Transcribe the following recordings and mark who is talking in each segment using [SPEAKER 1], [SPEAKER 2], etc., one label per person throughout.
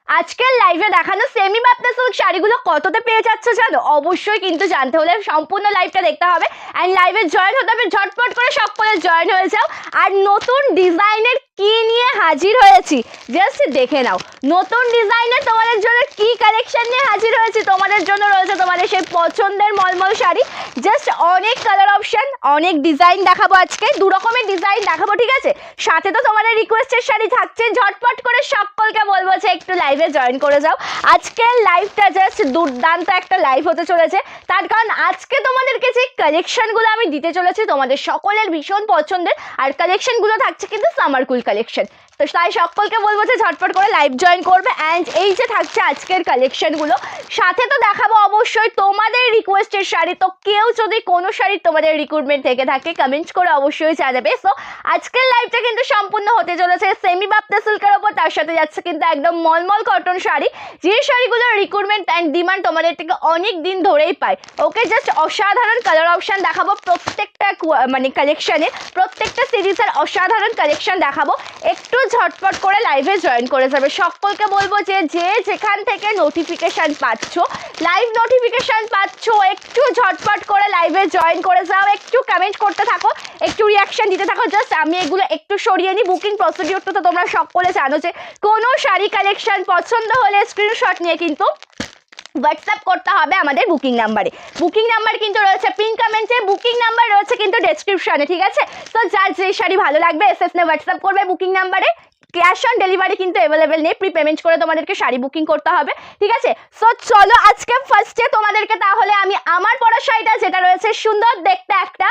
[SPEAKER 1] আজকের লাইভে দেখানো সেমি বাপ্তা সিল্ক শাড়িগুলো কততে পেয়ে যাচ্ছ জানো? অবশ্যই কিন্তু জানতে হলে সম্পূর্ণ লাইভটা দেখতে হবে অ্যান্ড লাইভে জয়েন হতে হবে। ঝটপট করে সকলে জয়েন হয়ে যাও। আর নতুন ডিজাইনের কি নিয়ে হাজির হয়েছি জাস্ট দেখে নাও। নতুন ডিজাইনের তোমাদের জন্য কি কালেকশন নিয়ে হাজির হয়েছি। তোমাদের জন্য রয়েছে তোমাদের সেই পছন্দের মলমল শাড়ি, জাস্ট অনেক কালার অপশন, অনেক ডিজাইন দেখাবো। আজকে দু রকমের ডিজাইন দেখাবো, ঠিক আছে? সাথে তো তোমাদের রিকোয়েস্টের শাড়ি থাকছে। ঝটপট করে সকলকে বলবো যে একটু লাইভে জয়েন করে যাও। আজকের লাইভটা জাস্ট দুর্দান্ত একটা লাইভ হতে চলেছে, তার কারণ আজকে তোমাদেরকে যে কালেকশনগুলো আমি দিতে চলেছি তোমাদের সকলের ভীষণ পছন্দের, আর কালেকশনগুলো থাকছে কিন্তু সামার কুল কালেকশন। তো তাই সকলকে বলবো যে ঝটপট করে লাইভ জয়েন করবে। অ্যান্ড এই যে থাকছে আজকের কালেকশনগুলো, সাথে তো দেখাবো অবশ্যই তোমাদের রিকোয়েস্টের শাড়ি। তো কেউ যদি কোনো শাড়ি তোমাদের রিক্রুটমেন্ট থেকে থাকে কমেন্ট করে অবশ্যই জানাবে। সো আজকের লাইভটা কিন্তু সম্পূর্ণ হতে চলেছে সেমি বাপ্তা সিল্কের ওপর, তার সাথে যাচ্ছে কিন্তু একদম মলমল কটন শাড়ি, যে শাড়িগুলোর রিক্রুটমেন্ট অ্যান্ড ডিমান্ড তোমাদের থেকে অনেক দিন ধরেই পায়। ওকে, জাস্ট অসাধারণ কালার অপশন দেখাবো প্রত্যেকটা মানে কালেকশানে, প্রত্যেকটা সিরিজের অসাধারণ কালেকশন দেখাবো। একটু ঝটপট করে লাইভে জয়েন করে যাবে। সকলকে বলবো যে যেখান থেকে নোটিফিকেশান পাচ্ছ, লাইভ নোটিফিকেশান পাচ্ছ, একটু ঝটপট করে লাইভে জয়েন করে যাও। একটু কমেন্ট করতে থাকো, একটু রিয়াকশন দিতে থাকো। জাস্ট আমি এগুলো একটু সরিয়ে নিই। বুকিং প্রসিডিউরটা তো তোমরা সকলে জানো যে কোনো শাড়ি কালেকশন পছন্দ হলে স্ক্রিনশট নিয়ে কিন্তু হোয়াটসঅ্যাপ করতে হবে আমাদের বুকিং নাম্বারে। বুকিং নাম্বার কিন্তু রয়েছে পিন কমেন্টে, বুকিং নাম্বার রয়েছে কিন্তু ডেসক্রিপশনে, ঠিক আছে? তো যার যে শাড়ি ভালো লাগবে এসএস নিয়ে হোয়াটসঅ্যাপ করবে বুকিং নাম্বারে। ক্যাশ অন ডেলিভারি কিন্তু অ্যাভেলেবেল নেই, প্রি পেমেন্ট করে তোমাদেরকে শাড়ি বুকিং করতে হবে, ঠিক আছে? সো চলো আজকে ফার্স্টে তোমাদেরকে তাহলে আমি আমার পরা শাড়িটা, যেটা রয়েছে সুন্দর দেখতে একটা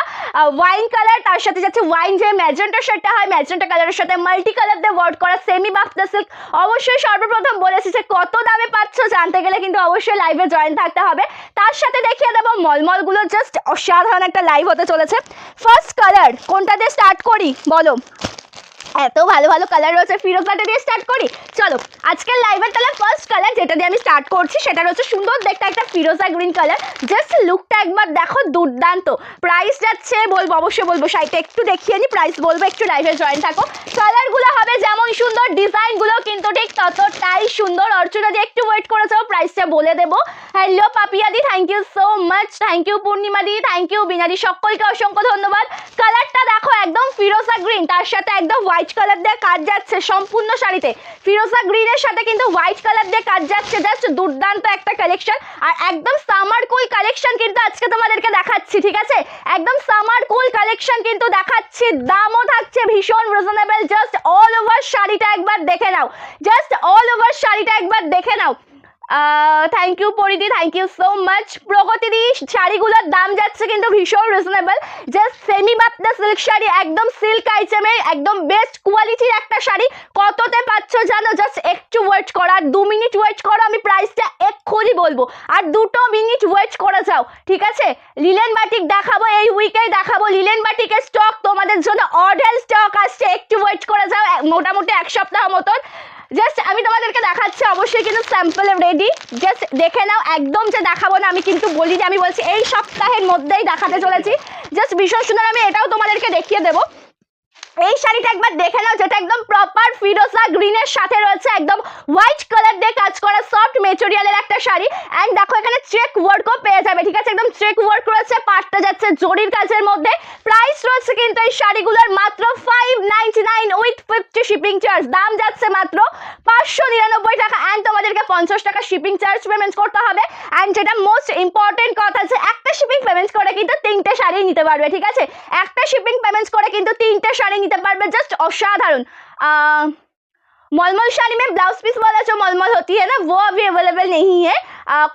[SPEAKER 1] ওয়াইন কালার, তার সাথে যাচ্ছে ওয়াইন যে ম্যাজেন্টা শাড়িটা হয়, ম্যাজেন্টা কালারের সাথে মাল্টি কালার দিয়ে ওয়ার্ক করা সেমি বাপ্তা সিল্ক। অবশ্যই সর্বপ্রথম বলেছি যে কত দামে পাচ্ছ জানতে গেলে কিন্তু অবশ্যই লাইভে জয়েন থাকতে হবে। তার সাথে দেখিয়ে দেবো মলমলগুলো, জাস্ট অসাধারণ একটা লাইভ হতে চলেছে। ফার্স্ট কালার কোনটা দিয়ে স্টার্ট করি বলো? এত ভালো ভালো কালার রয়েছে, ফিরোজাটা দিয়ে স্টার্ট করি। চলো আজকের লাইভের তাহলে ফার্স্ট কালার যেটা দিয়ে আমি স্টার্ট করছি সেটা হচ্ছে সুন্দর দেখতে একটা ফিরোজা গ্রিন কালার। জাস্ট লুকটা একবার দেখো, দুর্দান্ত। প্রাইস যাচ্ছে বলবো, অবশ্যই বলবো, শাড়িটা একটু দেখিয়ে নি, প্রাইস বলবো, একটু লাইভে জয়েন থাকো। কালারগুলো হবে যেমন সুন্দর, ডিজাইনগুলো কিন্তু ঠিক ততটাই সুন্দর। অর্চনা দিয়ে একটু ওয়েট করে যাও, প্রাইসটা বলে দেবো। হ্যালো পাপিয়াদি, thank you so much, thank you পূর্ণিমাদি, থ্যাংক ইউ বিনাদি, সকলকে অসংখ্য ধন্যবাদ। কালারটা দেখো একদম ফিরোজা গ্রিন, তার সাথে একদম হোয়াইট কালার দিয়ে কাজ যাচ্ছে সম্পূর্ণ শাড়িতে। ফিরোজা গ্রিনের সাথে কিন্তু হোয়াইট কালার দিয়ে কাজ যাচ্ছে, জাস্ট দুর্দান্ত একটা কালেকশন। আর একদম সামার কুল কালেকশন কিন্তু আজকে তোমাদেরকে দেখাচ্ছি, ঠিক আছে? একদম সামার কুল কালেকশন কিন্তু দেখাচ্ছি, দামও থাকছে ভীষণ রিজনেবল। জাস্ট অল ওভার শাড়িটা একবার দেখে নাও, জাস্ট অল ওভার শাড়িটা একবার দেখে নাও। থ্যাংক ইউ পরিদি, থ্যাংক ইউ সো মাচ। প্রগতিদি, শাড়িগুলোর দাম যাচ্ছে কিন্তু ভীষণ reasonable. Just semi Bapta silk sari, একদম সিল্ক আইটেমের একদম বেস্ট কোয়ালিটির একটা শাড়ি। কততে পাচ্ছ জানো? জাস্ট একটু ওয়েট করো, আর 2 মিনিট ওয়েট করো, আমি প্রাইসটা এক্ষুনি বলবো। আর 2 মিনিট ওয়েট করে যাও, ঠিক আছে? লিলেন বাটিক দেখাবো, এই উইকেই দেখাবো। লিলেন বাটিকের স্টক তোমাদের জন্য অর্ডার স্টক আসছে, একটু ওয়েট করে যাও, মোটামুটি 1 সপ্তাহ মতন। জাস্ট আমি তোমাদেরকে দেখাচ্ছি, অবশ্যই কিন্তু স্যাম্পল রেডি, জাস্ট দেখে নাও। একদম যে দেখাবো না আমি কিন্তু বলিনি, আমি বলছি এই সপ্তাহের মধ্যেই দেখাতে চলেছি। জাস্ট ভীষণ সুন্দর, আমি এটাও তোমাদেরকে দেখিয়ে দেবো। এই শাড়িটা একবার দেখে নাও, যেটা একদম প্রপার ফিরোজা গ্রিনের সাথে রয়েছে একদম হোয়াইট কালার দিয়ে কাজ করা সফট মেটেরিয়ালের একটা শাড়ি। অ্যান্ড দেখো এখানে চেক ওয়ার্কও পেয়ে যাবে, ঠিক আছে? একদম চেক ওয়ার্ক রয়েছে, পাটটা যাচ্ছে জরির কাজের মধ্যে। প্রাইস রয়েছে কিন্তু এই শাড়িগুলোর মাত্র 599 উইথ 50 শিপিং চার্জ। দাম যাচ্ছে মাত্র 599 টাকা, অ্যান্ড তোমাদেরকে 50 টাকা শিপিং চার্জ পেমেন্ট করতে হবে। অ্যান্ড যেটা মোস্ট ইম্পর্টেন্ট কথা, যে একটা শিপিং পেমেন্ট করে কিন্তু 3টে শাড়ি নিতে পারবে, ঠিক আছে? একটা শিপিং পেমেন্ট করে কিন্তু 3টে শাড়ি নিতে পারবে, জাস্ট অसाधारण। मलमल शाड़ी में ब्लाउज पीस वाला जो मलमल होती है ना, वो अभी अवेलेबल नहीं है।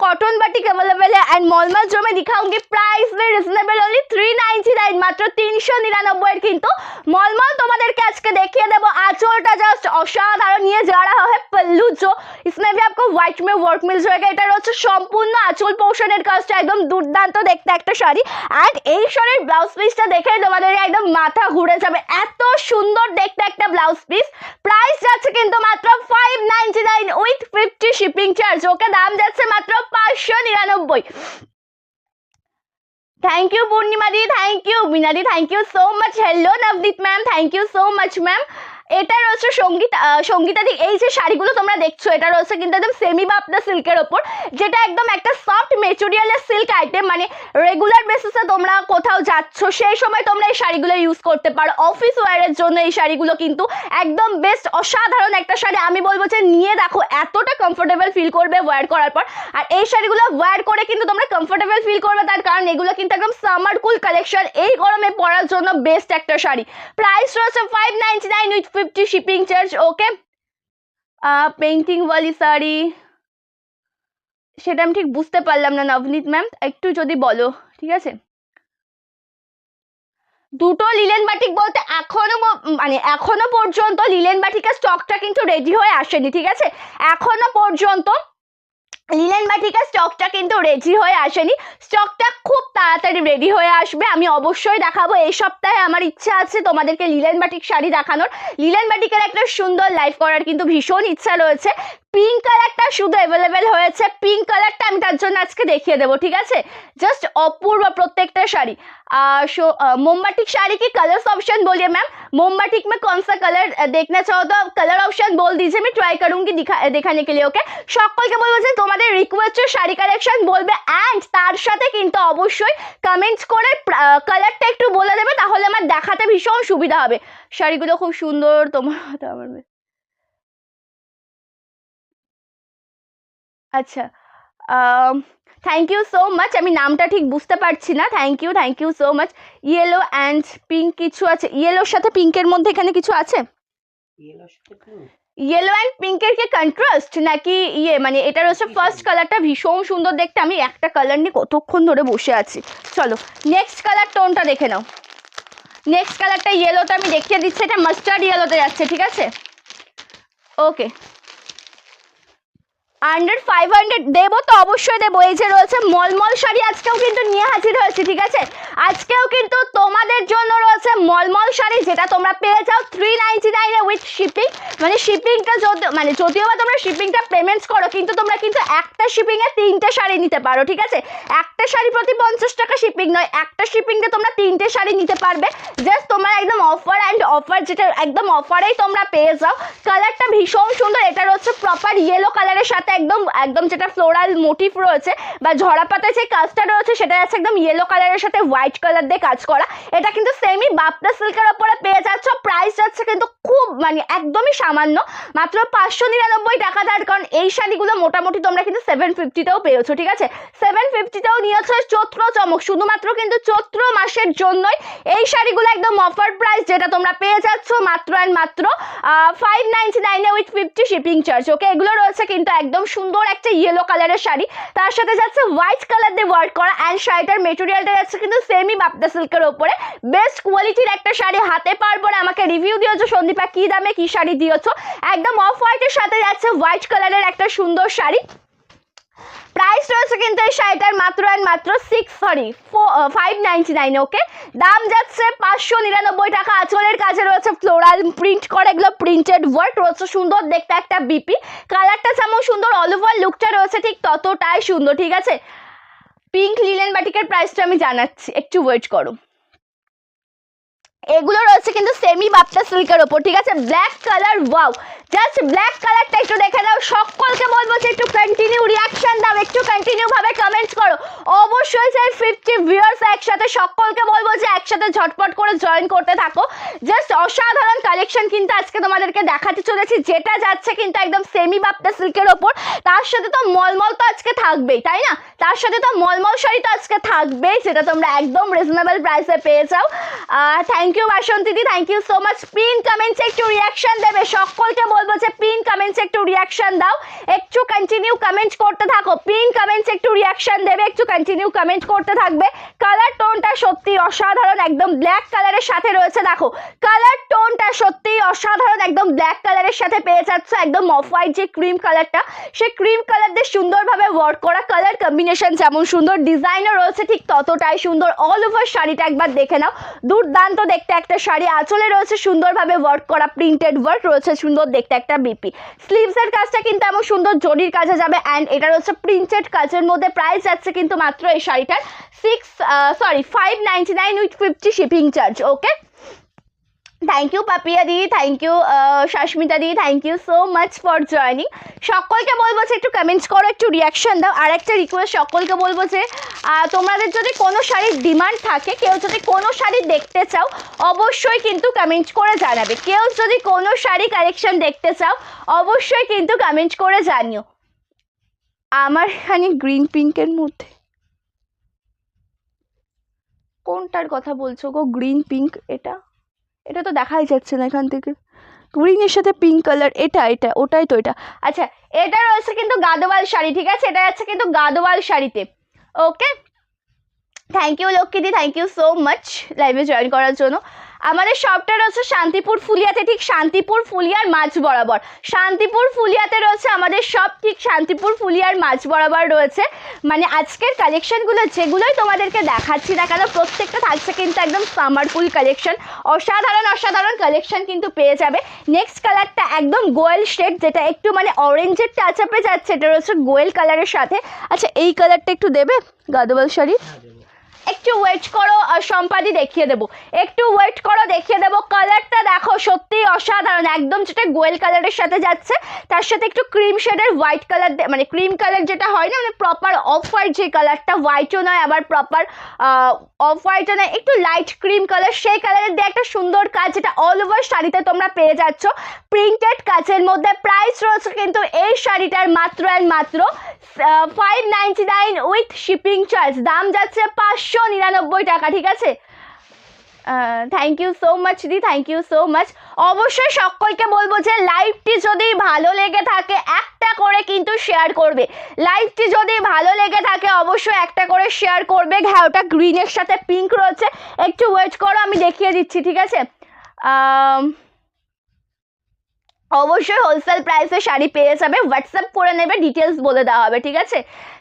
[SPEAKER 1] कॉटन बाटिक अवेलेबल है। एंड मलमल जो मैं दिखाऊंगी प्राइस में रिजनेबल ओनली 399, मात्र 399 কিন্তু मलमल তোমাদেরকে আজকে দেখিয়ে দেব। আঁচলটা জাস্ট অসাধারণ, নিয়ে যা रहा है पल्लू जो, इसमें भी आपको व्हाइट में वर्क मिल जाएगा। এটা হচ্ছে সম্পূর্ণ আঁচল পোর্শনের কাজটা, একদম দুর্দান্ত দেখতে একটা শাড়ি। এন্ড এই শাড়ির ব্লাউজ পিসটা দেখে তোমাদের একদম মাথা ঘুরে যাবে, এত সুন্দর দেখতে একটা ব্লাউজ পিস। প্রাইস যাচ্ছে কিন্তু মাত্র 599 উইথ 50 শিপিং চার্জ। ওকে, দাম যাচ্ছে মাত্র 599। Thank you Purnima the, thank you Meena the, thank you so much. Hello Navdeep ma'am, thank you so much ma'am. এটা রয়েছে সঙ্গীতাদি। এই যে শাড়িগুলো তোমরা দেখছো এটা রয়েছে কিন্তু একদম সেমি বাপদা সিল্কের ওপর, যেটা একদম একটা সফট মেটেরিয়ালের সিল্ক আইটেম। মানে রেগুলার বেসিসে তোমরা কোথাও যাচ্ছ সেই সময় তোমরা এই শাড়িগুলো ইউজ করতে পারো। অফিস ওয়্যারের জন্য এই শাড়িগুলো কিন্তু একদম বেস্ট, অসাধারণ একটা শাড়ি। আমি বলবো যে নিয়ে দেখো, এতটা কমফোর্টেবল ফিল করবে ওয়্যার করার পর। আর এই শাড়িগুলো ওয়্যার করে কিন্তু তোমরা কমফোর্টেবল ফিল করবে, তার কারণ এগুলো কিন্তু একদম সামার কুল কালেকশন, এই গরমে পরার জন্য বেস্ট একটা শাড়ি। প্রাইস রয়েছে 599 with 50 shipping charge. Okay, painting ওয়ালি শাড়ি, সেটা আমি ঠিক বুঝতে পারলাম না নবনীত ম্যাম, একটু যদি বলো। ঠিক আছে, দুটো লিলেন বাটিক বলতে এখনো পর্যন্ত লিলেন বাটিকের স্টকটা কিন্তু রেডি হয়ে আসেনি। ঠিক আছে, এখনো পর্যন্ত লিলেন বাটিকের স্টকটা কিন্তু রেডি হয়ে আসেনি। স্টকটা খুব তাড়াতাড়ি রেডি হয়ে আসবে, আমি অবশ্যই দেখাবো। এই সপ্তাহে আমার ইচ্ছা আছে তোমাদেরকে লিলেন বাটিক শাড়ি দেখানোর। লিলেন বাটিকের একটা সুন্দর লাইভ করার কিন্তু ভীষণ ইচ্ছা রয়েছে। পিঙ্ক কালারটা শুধু অ্যাভেলেবেল হয়েছে, পিঙ্ক কালারটা আমি তার জন্য আজকে দেখিয়ে দেবো। ঠিক আছে, জাস্ট অপূর্ব প্রত্যেকটা শাড়ি। मोमबाटिक साड़ी की कलर्स ऑप्शन बोलिए मैम, मोमबाटिक में कौन सा कलर देखना चाहो तो कलर ऑप्शन बोल दीजिए, मैं ट्राई करूंगी देखाने के लिए। ओके, সকলকে বলবো যে তোমাদের রিকোয়েস্টের শাড়ি কালেকশন বলবে, এন্ড তার সাথে কিন্তু অবশ্যই কমেন্টস করে কালারটা একটু বলে দেবে, তাহলে আমার দেখাতে ভীষণ সুবিধা হবে। শাড়িগুলো খুব সুন্দর তোমার। আচ্ছা, থ্যাংক ইউ সো মাচ, আমি নামটা ঠিক বুঝতে পারছি না। Thank you so much. Yellow and pink কিছু আছে, ইয়েলোর সাথে পিঙ্কের মধ্যে এখানে কিছু আছে? ইয়েলো অ্যান্ড পিঙ্কের কি কন্ট্রাস্ট নাকি ইয়ে, মানে এটার হচ্ছে ফার্স্ট কালারটা ভীষণ সুন্দর দেখতে। আমি একটা কালার নিয়ে কতক্ষণ ধরে বসে আছি। চলো নেক্সট কালার টোনটা দেখে নাও। নেক্সট কালারটা ইয়েলোটা আমি দেখিয়ে দিচ্ছি, এটা মাস্টার্ড ইয়েলোতে যাচ্ছে। ঠিক আছে, ওকে, 500 দেবো তো অবশ্যই দেবো। এই যে রয়েছে মলমল শাড়ি, আজকেও কিন্তু নিয়ে হাজির হয়েছে। ঠিক আছে, আজকেও কিন্তু তোমাদের জন্য রয়েছে মলমল শাড়ি, যেটা তোমরা পেয়ে যাও 399 উইথ শিপিং। মানে শিপিংটা যদিও বা তোমরা শিপিংটা পেমেন্টস করো, কিন্তু তোমরা কিন্তু একটা শিপিংয়ে 3টে শাড়ি নিতে পারো। ঠিক আছে, একটা শাড়ি প্রতি 50 টাকা শিপিং নয়, একটা শিপিংয়ে তোমরা 3টে শাড়ি নিতে পারবে। জাস্ট তোমরা একদম অফার অ্যান্ড অফার, যেটা একদম অফারেই তোমরা পেয়ে যাও। কালারটা ভীষণ সুন্দর, এটা হচ্ছে প্রপার ইয়েলো কালারের সাথে একদম যেটা ফ্লোরাল মোটিভ রয়েছে বা ঝরা পাতায় যে কাজটা রয়েছে, সেটা আছে একদম ইয়েলো কালারের সাথে হোয়াইট কালার দিয়ে কাজ করা। এটা কিন্তু সেমি বাপদা সিল্কের ওপরে পেয়ে যাচ্ছ। প্রাইস যাচ্ছে কিন্তু খুব একদমই সামান্য, মাত্র 599 টাকা। তার কারণ এই শাড়িগুলো মোটামুটি তোমরা কিন্তু 750তেও পেয়েছো। ঠিক আছে, 750তেও নিয়েছো। চৈত্র চমক, শুধুমাত্র কিন্তু চৈত্র মাসের জন্যই এই শাড়িগুলো একদম অফার প্রাইস, যেটা তোমরা পেয়ে যাচ্ছ মাত্র 599 উইথ 50 শিপিং চার্জ। ওকে, এগুলো রয়েছে কিন্তু একদম সুন্দর একটা ইয়েলো কালারের শাড়ি, তার সাথে যাচ্ছে হোয়াইট কালার দিয়ে ওয়ার্ক করা, অ্যান্ড শাড়িটার মেটেরিয়ালটা যাচ্ছে কিন্তু সেমি বাপদা সিল্কের ওপরে। বেস্ট কোয়ালিটির একটা শাড়ি। হাতে পারবো না, আমাকে রিভিউ দিয়েছো সন্দীপা কি দামে কি শাড়ি দিয়েছো। একদম অফ হোয়াইটের সাথে যাচ্ছে হোয়াইট কালারের একটা সুন্দর শাড়ি। প্রাইস রয়েছে কিন্তু এই শাড়িটার মাত্র 599। ওকে, দাম যাচ্ছে 599 টাকা। আঁচলের কাছে রয়েছে ফ্লোরাল প্রিন্ট করা, এগুলো প্রিন্টেড ওয়ার্ক রয়েছে, সুন্দর দেখতে একটা বিপি। কালারটা যেমন সুন্দর, অল ওভার লুকটা রয়েছে ঠিক ততটাই সুন্দর। ঠিক আছে, পিঙ্ক লিলেন বাটিকের প্রাইসটা আমি জানাচ্ছি, একটু ওয়েট করো। এগুলো রয়েছে কিন্তু সেমি বাপটা সিল্কের ওপর। ঠিক আছে, black colour, wow, just black কালারটা একটু দেখে দাও। সকলকে বলবো যে একটু কন্টিনিউ রিয়াকশন দাও, একটু কন্টিনিউ ভাবে কমেন্টস করো। অবশ্যই যে 50 ভিউয়ার্স একসাথে, সকলকে বলবো যে একসাথে ঝটপট করে জয়েন করতে থাকো। জাস্ট অসাধারণ কালেকশন কিন্তু আজকে তোমাদেরকে দেখাতে চলেছি, যেটা যাচ্ছে কিন্তু একদম সেমি বাপটা সিল্কের ওপর। তার সাথে তো মলমল তো আজকে থাকবেই, তাই না? তার সাথে তো মলমল শাড়ি তো আজকে থাকবেই, যেটা তোমরা একদম রিজনেবল প্রাইসে পেয়ে যাও। থ্যাংক ইউ বাসন্তী দি, thank you so much. Pin কমেন্টসে একটু রিয়াকশন দেবে, সকলকে বলবো যে পিন কমেন্টসে একটু রিয়াকশন দাও, একটু কন্টিনিউ কমেন্ট করতে থাকো। পিন কমেন্টসে একটু রিয়াকশন দেবে, একটু কন্টিনিউ কমেন্ট করতে থাকবে। কালার টোনটা সত্যি অসাধারণ, একদম ব্ল্যাক কালারের সাথে রয়েছে। দেখো কালার টোনটা সত্যি অসাধারণ, একদম ব্ল্যাক কালারের সাথে পেয়ে যাচ্ছ একদম অফ হোয়াইট যে ক্রিম কালারটা, সেই ক্রিম কালার দিয়ে সুন্দরভাবে ওয়ার্ক করা। কালার কম্বিনেশন যেমন সুন্দর, ডিজাইনও রয়েছে ঠিক ততটাই সুন্দর। অল ওভার শাড়িটা একবার দেখে নাও, দুর্দান্ত দেখতে একটা শাড়ি। আঁচলে রয়েছে সুন্দরভাবে ওয়ার্ক করা, প্রিন্টেড ওয়ার্ক রয়েছে, সুন্দর দেখতে একটা বিপি। স্লিভসের কাজটা কিন্তু এমন সুন্দর জরির কাজে যাবে, অ্যান্ড এটা রয়েছে প্রিন্টেড কাজের মধ্যে। প্রাইস যাচ্ছে কিন্তু মাত্র এই শাড়িটার 599 with 50 shipping charge. Okay, thank you Papiya দি, থ্যাংক ইউ শাস্মিতা দি, thank you so much for joining. সকলকে বলবো যে একটু কমেন্টস করো, একটু রিয়াকশন দাও। আর একটা রিকোয়েস্ট সকলকে বলবো যে তোমাদের যদি কোনো শাড়ির ডিমান্ড থাকে, কেউ যদি কোনো শাড়ি দেখতে চাও অবশ্যই কিন্তু কমেন্ট করে জানাবে। কেউ যদি কোনো শাড়ি কালেকশন দেখতে চাও অবশ্যই কিন্তু কমেন্ট করে জানিও। আমার এখানে গ্রিন পিঙ্কের মধ্যে কোনটার কথা বলছো গো? গ্রিন পিঙ্ক, এটা তো দেখাই যাচ্ছে না এখান থেকে। গ্রিনের সাথে পিঙ্ক কালার, এটা ওটাই তো এটা। আচ্ছা, এটা রয়েছে কিন্তু গাদোয়াল শাড়ি, ঠিক আছে? এটা আছে কিন্তু গাদোয়াল শাড়িতে। ওকে, থ্যাংক ইউ লক্ষ্মীদি, থ্যাংক ইউ সো মাচ লাইভে জয়েন করার জন্য। আমাদের শপটা রয়েছে শান্তিপুর ফুলিয়াতে, ঠিক শান্তিপুর ফুলিয়ার মাঝ বরাবর। শান্তিপুর ফুলিয়াতে রয়েছে আমাদের শপ, ঠিক শান্তিপুর ফুলিয়ার মাঝ বরাবর রয়েছে। মানে আজকের কালেকশনগুলো যেগুলোই তোমাদেরকে দেখাচ্ছি না কেন প্রত্যেকটা থাকছে কিন্তু একদম সামারফুল কালেকশন, অসাধারণ অসাধারণ কালেকশন কিন্তু পেয়ে যাবে। নেক্সট কালারটা একদম গোয়েল শেড, যেটা একটু মানে অরেঞ্জের টাচ আপে যাচ্ছে, এটা রয়েছে গোয়েল কালারের সাথে। আচ্ছা, এই কালারটা একটু দেবে গাদোয়াল শাড়ি? একটু ওয়েট করো, সম্পাদি দেখিয়ে দেবো, একটু ওয়েট করো দেখিয়ে দেবো। কালারটা দেখো সত্যিই অসাধারণ, একদম যেটা গোয়েল কালারের সাথে যাচ্ছে তার সাথে একটু ক্রিম শেডের হোয়াইট কালার, মানে ক্রিম কালার যেটা হয় না, মানে প্রপার অফ হোয়াইট যে কালারটা, হোয়াইটও নয় আবার প্রপার অফ হোয়াইটও নয়, একটু লাইট ক্রিম কালার, সেই কালারের দিয়ে একটা সুন্দর কাজ, যেটা অল ওভার শাড়িতে তোমরা পেয়ে যাচ্ছ প্রিন্টেড কাজের মধ্যে। প্রাইস রয়েছে কিন্তু এই শাড়িটার মাত্র অ্যান্ড মাত্র 599 উইথ শিপিং চার্জ। দাম যাচ্ছে 599 টাকা, ঠিক আছে? থ্যাংক ইউ সো মাচ দি, থ্যাংক ইউ সো মাচ। অবশ্যই সকলকে বলবো যে লাইভটি যদি ভালো লেগে থাকে একটা করে কিন্তু শেয়ার করবে। লাইভটি যদি ভালো লেগে থাকে অবশ্যই একটা করে শেয়ার করবে। হ্যাঁ, ওটা গ্রিনের সাথে পিঙ্ক রয়েছে, একটু ওয়েট করো আমি দেখিয়ে দিচ্ছি, ঠিক আছে? অবশ্যই হোলসেল প্রাইসে শাড়ি পেয়ে যাবে, হোয়াটসঅ্যাপ করে নেবে, ডিটেলস বলে দেওয়া হবে, ঠিক আছে?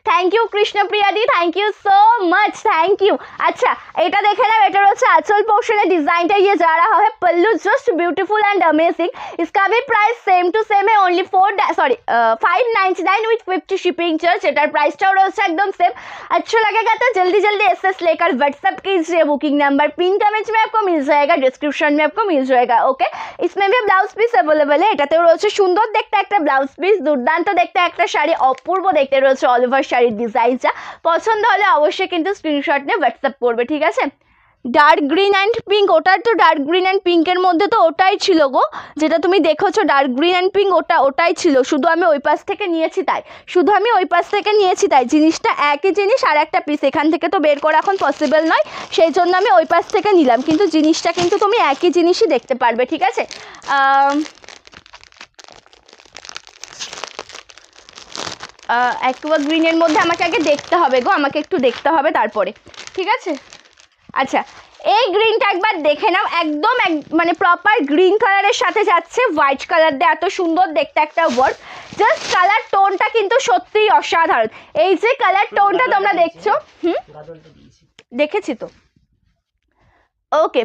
[SPEAKER 1] থ্যাংক ইউ কৃষ্ণপ্রিয়া দি, thank you so much, thank you. আচ্ছা, এটা দেখে নাও, এটা হচ্ছে आंचल पोर्शन है, डिजाइनটা ये जा रहा है, पल्लू जस्ट ब्यूटीफुल एंड अमेजिंग। इसका भी प्राइस सेम टू सेम है, ओनली 599 विथ 50 शिपिंग चार्ज। এটার প্রাইসটাও রয়েছে একদম সেম। अच्छा लगेगा तो जल्दी जल्दी एसएस लेकर व्हाट्सएप कीजिए, बुकिंग नंबर पिन कमेंट में आपको मिल जाएगा, डिस्क्रिप्शन में आपको मिल जाएगा। ओके, इसमें भी ब्लाउज पीस अवेलेबल है, এটাতেও রয়েছে সুন্দর দেখতে একটা ব্লাউজ পিস, দুর্দান্ত দেখতে একটা শাড়ি, অপূর্ব দেখতে রয়েছে অল ওভার শাড়ির ডিজাইনটা। পছন্দ হলে অবশ্যই কিন্তু স্ক্রিনশট নিয়ে হোয়াটসঅ্যাপ করবে, ঠিক আছে? ডার্ক গ্রিন অ্যান্ড পিঙ্ক, ওটার তো ডার্ক গ্রিন অ্যান্ড পিঙ্কের মধ্যে তো ওটাই ছিল গো, যেটা তুমি দেখেছো ডার্ক গ্রিন অ্যান্ড পিঙ্ক, ওটাই ছিল, শুধু আমি ওই পাশ থেকে নিয়েছি তাই। জিনিসটা একই জিনিস, আর একটা পিস এখান থেকে তো বের করা এখন পসিবল নয়, সেই জন্য আমি ওই পাশ থেকে নিলাম, কিন্তু জিনিসটা কিন্তু তুমি একই জিনিসই দেখতে পারবে, ঠিক আছে? অ্যাকুয়া গ্রিনের মধ্যে আমাকে আগে দেখতে হবে গো, আমাকে একটু দেখতে হবে তারপরে, ঠিক আছে? আচ্ছা, এই গ্রিনটা একবার দেখে নাও, একদম মানে প্রপার গ্রিন কালারের সাথে যাচ্ছে হোয়াইট কালার দিয়ে, এত সুন্দর দেখতে একটা ওয়ার্ক। জাস্ট কালার টোনটা কিন্তু সত্যিই অসাধারণ। এই যে কালার টোনটা তোমরা দেখছো, দেখেছি তো। ওকে,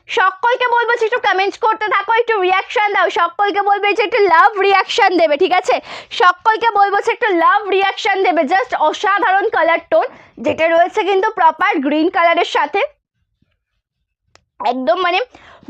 [SPEAKER 1] সকলকে বলবো যে একটু কমেন্টস করতে থাকো, একটু রিয়াকশন দাও। সকলকে বলবে যে একটু লাভ রিয়াকশন দেবে, ঠিক আছে? সকলকে বলবো যে একটু লাভ রিয়াকশন দেবে। জাস্ট অসাধারণ কালার টোন, যেটা রয়েছে কিন্তু প্রপার গ্রিন কালারের সাথে, একদম মানে